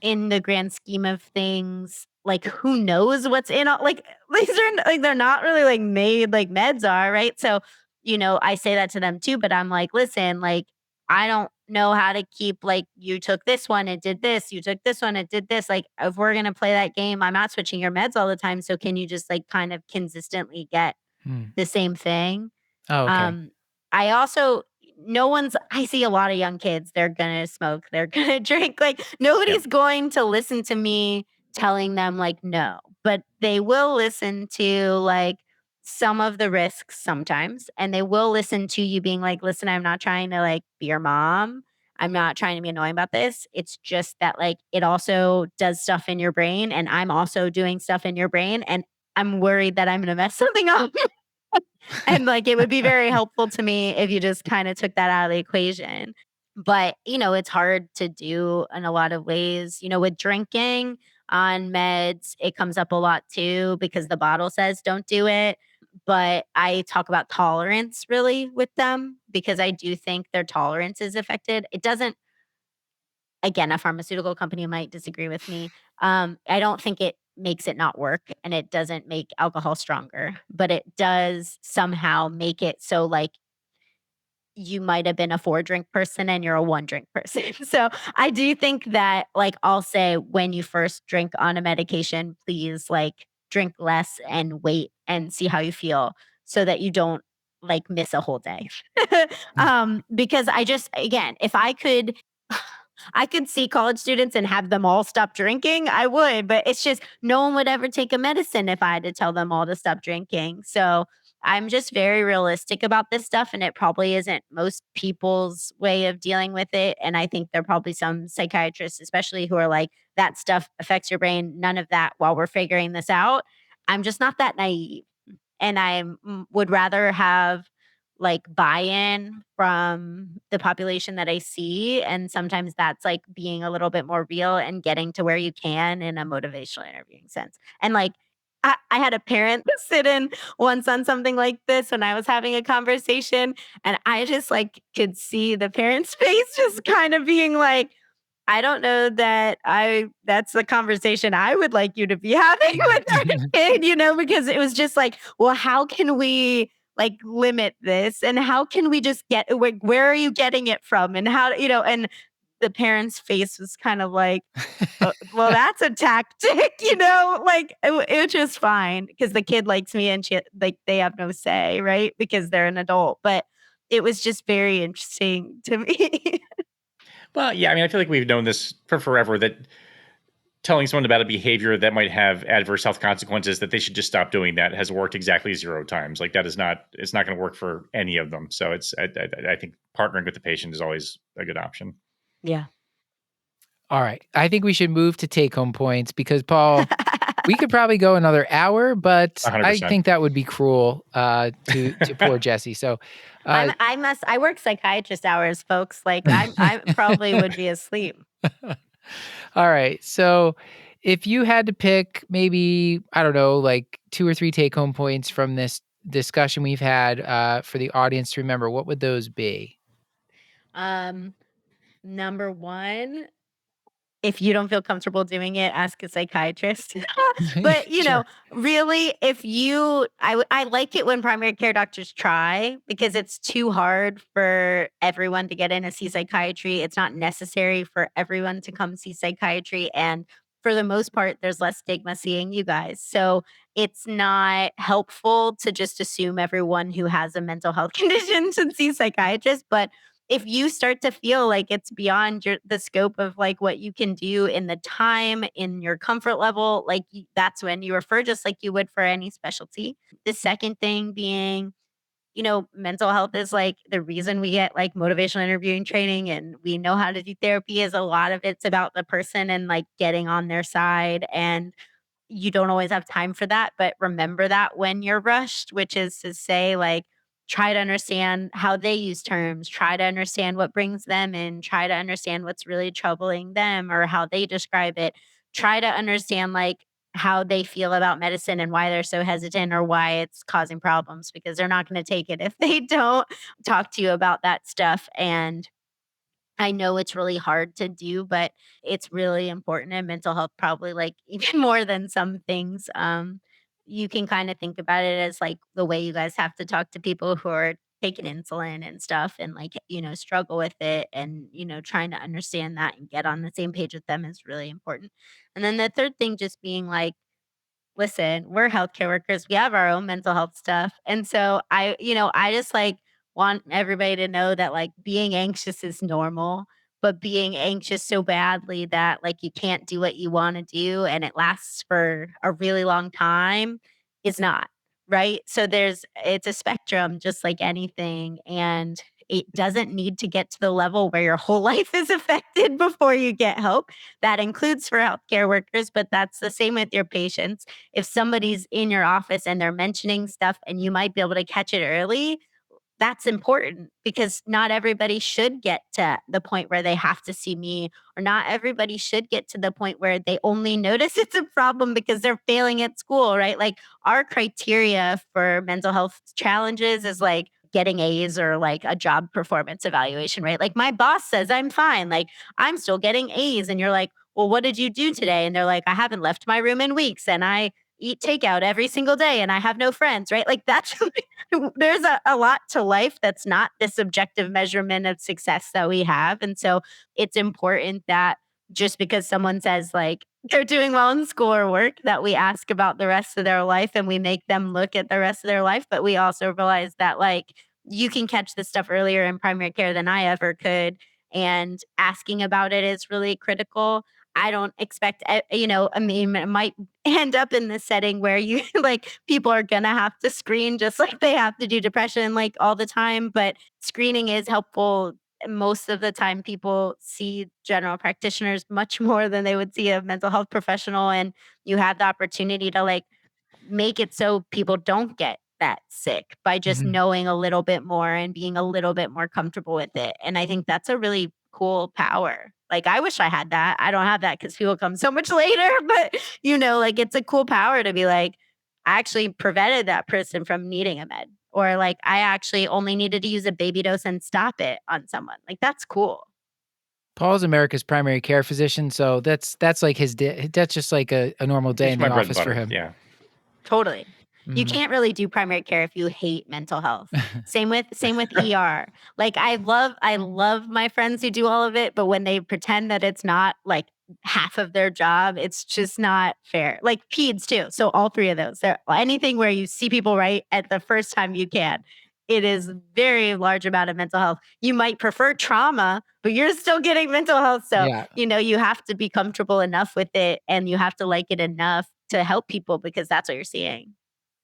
in the grand scheme of things, like who knows what's in all like these are like they're not really like made like meds are, right? So, I say that to them too, but I'm like, listen, like I don't know how to keep like you took this one, it did this, you took this one, it did this. Like if we're gonna play that game, I'm not switching your meds all the time. So can you just like kind of consistently get Hmm. the same thing? Oh, okay. Um, I also no one's I see a lot of young kids, they're gonna smoke, they're gonna drink, like, Yeah. nobody's going to listen to me telling them, like, "No," but they will listen to, like, some of the risks sometimes, and they will listen to you being like, "Listen, I'm not trying to, like, be your mom. I'm not trying to be annoying about this. It's just that, like, it also does stuff in your brain, and I'm also doing stuff in your brain, and I'm worried that I'm gonna mess something up." And, like, it would be very helpful to me if you just kinda took that out of the equation. But, it's hard to do in a lot of ways. With drinking on meds, it comes up a lot too because the bottle says don't do it. But I talk about tolerance really with them because I do think their tolerance is affected. It doesn't again, a pharmaceutical company might disagree with me. I don't think it makes it not work, and it doesn't make alcohol stronger, but it does somehow make it so like you might have been a 4 drink person and you're a 1 drink person. So I do think that like I'll say when you first drink on a medication, please like drink less and wait and see how you feel so that you don't like miss a whole day. Because again, if I could see college students and have them all stop drinking, I would, but it's just no one would ever take a medicine if I had to tell them all to stop drinking. So I'm just very realistic about this stuff, and it probably isn't most people's way of dealing with it. And I think there are probably some psychiatrists, especially, who are like, that stuff affects your brain, none of that while we're figuring this out. I'm just not that naive. And would rather have like buy-in from the population that I see, and sometimes that's like being a little bit more real and getting to where you can in a motivational interviewing sense. And like I had a parent sit in once on something like this when I was having a conversation, and I just like could see the parent's face just kind of being like, I don't know that that's the conversation I would like you to be having with our kid, because it was just like, well, how can we like limit this? And how can we just where are you getting it from? And and the parent's face was kind of like, well, that's a tactic, like it was just fine because the kid likes me and they have no say, right? Because they're an adult. But it was just very interesting to me. Well, yeah, I mean, I feel like we've known this for forever, that telling someone about a behavior that might have adverse health consequences, that they should just stop doing that, has worked exactly 0 times. Like, it's not going to work for any of them. So I think partnering with the patient is always a good option. Yeah. All right. I think we should move to take-home points because, Paul, we could probably go another hour, but 100%. I think that would be cruel to poor Jessi. So I work psychiatrist hours, folks. Like I probably would be asleep. All right. So if you had to pick maybe, I don't know, like 2 or 3 take-home points from this discussion we've had for the audience to remember, what would those be? Number 1, if you don't feel comfortable doing it, ask a psychiatrist. But, Sure. really, I like it when primary care doctors try, because it's too hard for everyone to get in and see psychiatry. It's not necessary for everyone to come see psychiatry. And for the most part, there's less stigma seeing you guys. So it's not helpful to just assume everyone who has a mental health condition should see psychiatrists. But if you start to feel like it's beyond the scope of like what you can do in the time, in your comfort level, like that's when you refer, just like you would for any specialty. The second thing being, mental health is like the reason we get like motivational interviewing training and we know how to do therapy, is a lot of it's about the person and like getting on their side. And you don't always have time for that, but remember that when you're rushed, which is to say, like, try to understand how they use terms, try to understand what brings them in, try to understand what's really troubling them or how they describe it. Try to understand, like, how they feel about medicine and why they're so hesitant or why it's causing problems, because they're not going to take it if they don't talk to you about that stuff. And I know it's really hard to do, but it's really important in mental health, probably like even more than some things. You can kind of think about it as like the way you guys have to talk to people who are taking insulin and stuff and like, struggle with it, and, trying to understand that and get on the same page with them is really important. And then the third thing just being like, listen, we're healthcare workers. We have our own mental health stuff. And so I just like want everybody to know that like being anxious is normal, but being anxious so badly that like you can't do what you want to do and it lasts for a really long time is not, right? So it's a spectrum just like anything. And it doesn't need to get to the level where your whole life is affected before you get help. That includes for healthcare workers, but that's the same with your patients. If somebody's in your office and they're mentioning stuff and you might be able to catch it early, that's important, because not everybody should get to the point where they have to see me, or not everybody should get to the point where they only notice it's a problem because they're failing at school, right? Like our criteria for mental health challenges is like getting A's or like a job performance evaluation, right? Like my boss says I'm fine, like I'm still getting A's, and you're like, well, what did you do today? And they're like, I haven't left my room in weeks and I eat takeout every single day and I have no friends, right? Like that's there's a lot to life that's not this objective measurement of success that we have. And so it's important that just because someone says like they're doing well in school or work, that we ask about the rest of their life and we make them look at the rest of their life. But we also realize that like you can catch this stuff earlier in primary care than I ever could. And asking about it is really critical. I don't expect, I mean, it might end up in this setting where you like people are going to have to screen just like they have to do depression like all the time. But screening is helpful. Most of the time, people see general practitioners much more than they would see a mental health professional. And you have the opportunity to like make it so people don't get that sick by just Mhm. knowing a little bit more and being a little bit more comfortable with it. And I think that's a really cool power. Like, I wish I had that. I don't have that because people come so much later, but like it's a cool power to be like, I actually prevented that person from needing a med, or like I actually only needed to use a baby dose and stop it on someone. Like, that's cool. Paul's America's primary care physician, so that's like his day. That's just like a normal day It's in my the bread and office for butter. him. Yeah. Totally. You Mhm. can't really do primary care if you hate mental health. Same with ER. Like I love my friends who do all of it, but when they pretend that it's not like half of their job, it's just not fair. Like peds too. So all three of those. Anything where you see people right at the first time you can. It is very large amount of mental health. You might prefer trauma, but you're still getting mental health. So, Yeah. you have to be comfortable enough with it and you have to like it enough to help people because that's what you're seeing.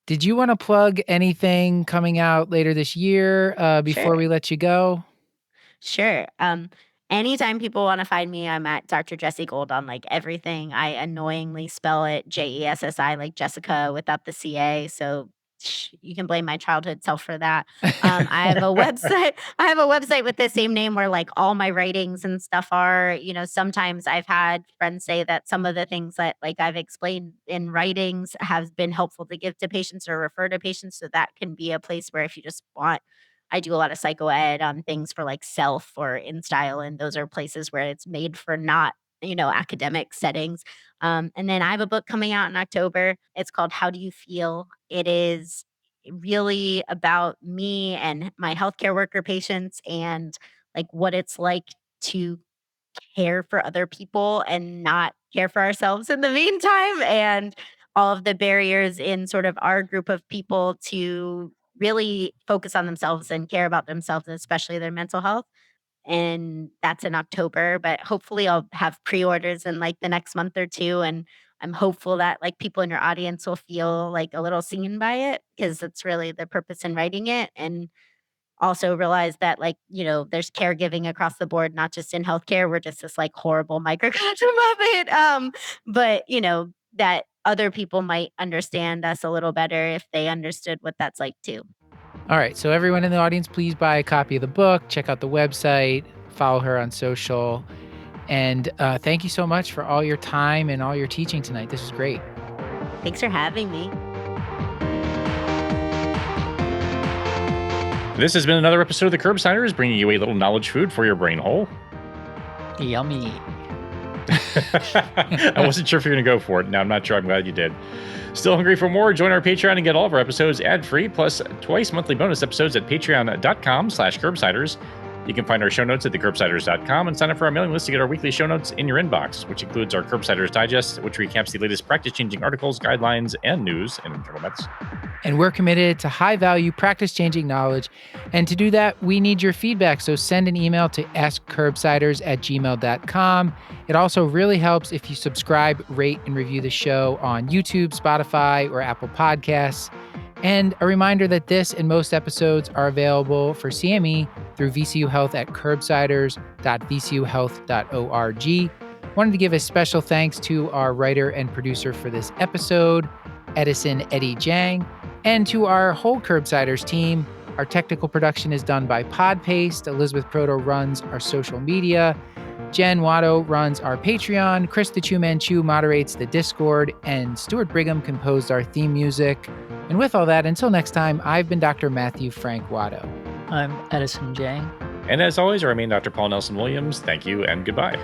Did you wanna plug anything coming out later this year, before Sure. we let you go? Sure. Anytime people want to find me, I'm at Dr. Jessi Gold on like everything. I annoyingly spell it Jessi, like Jessica without the CA. So you can blame my childhood self for that. I have a website. I have a website with the same name where like all my writings and stuff are. Sometimes I've had friends say that some of the things that like I've explained in writings has been helpful to give to patients or refer to patients. So that can be a place where if you just want, I do a lot of psycho ed on things for like self or in style, and those are places where it's made for not, academic settings. And then I have a book coming out in October. It's called How Do You Feel? It is really about me and my healthcare worker patients and like what it's like to care for other people and not care for ourselves in the meantime, and all of the barriers in sort of our group of people to really focus on themselves and care about themselves, and especially their mental health. And that's in October, but hopefully I'll have pre-orders in like the next month or two. And I'm hopeful that like people in your audience will feel like a little seen by it because that's really the purpose in writing it. And also realize that like, there's caregiving across the board, not just in healthcare. We're just this like horrible microcosm of it. But that other people might understand us a little better if they understood what that's like too. All right, so everyone in the audience, please buy a copy of the book, check out the website, follow her on social, and thank you so much for all your time and all your teaching tonight. This was great. Thanks for having me. This has been another episode of the Curbsiders, bringing you a little knowledge food for your brain hole. Yummy. I wasn't sure if you're going to go for it. Now I'm not sure. I'm glad you did. Still hungry for more? Join our Patreon and get all of our episodes ad-free, plus twice monthly bonus episodes at patreon.com/Curbsiders. You can find our show notes at thecurbsiders.com and sign up for our mailing list to get our weekly show notes in your inbox, which includes our Curbsiders Digest, which recaps the latest practice-changing articles, guidelines, and news in internal medicine. And we're committed to high-value, practice-changing knowledge. And to do that, we need your feedback. So send an email to askcurbsiders@gmail.com. It also really helps if you subscribe, rate, and review the show on YouTube, Spotify, or Apple Podcasts. And a reminder that this and most episodes are available for CME through VCU Health at curbsiders.vcuhealth.org. Wanted to give a special thanks to our writer and producer for this episode, Edison Eddie Jang, and to our whole Curbsiders team. Our technical production is done by Podpaste. Elizabeth Proto runs our social media. Jen Watto runs our Patreon. Chris the Chew Man Chew moderates the Discord. And Stuart Brigham composed our theme music. And with all that, until next time, I've been Dr. Matthew Frank Watto. I'm Edison Jang. And as always, I remain Dr. Paul Nelson Williams. Thank you and goodbye.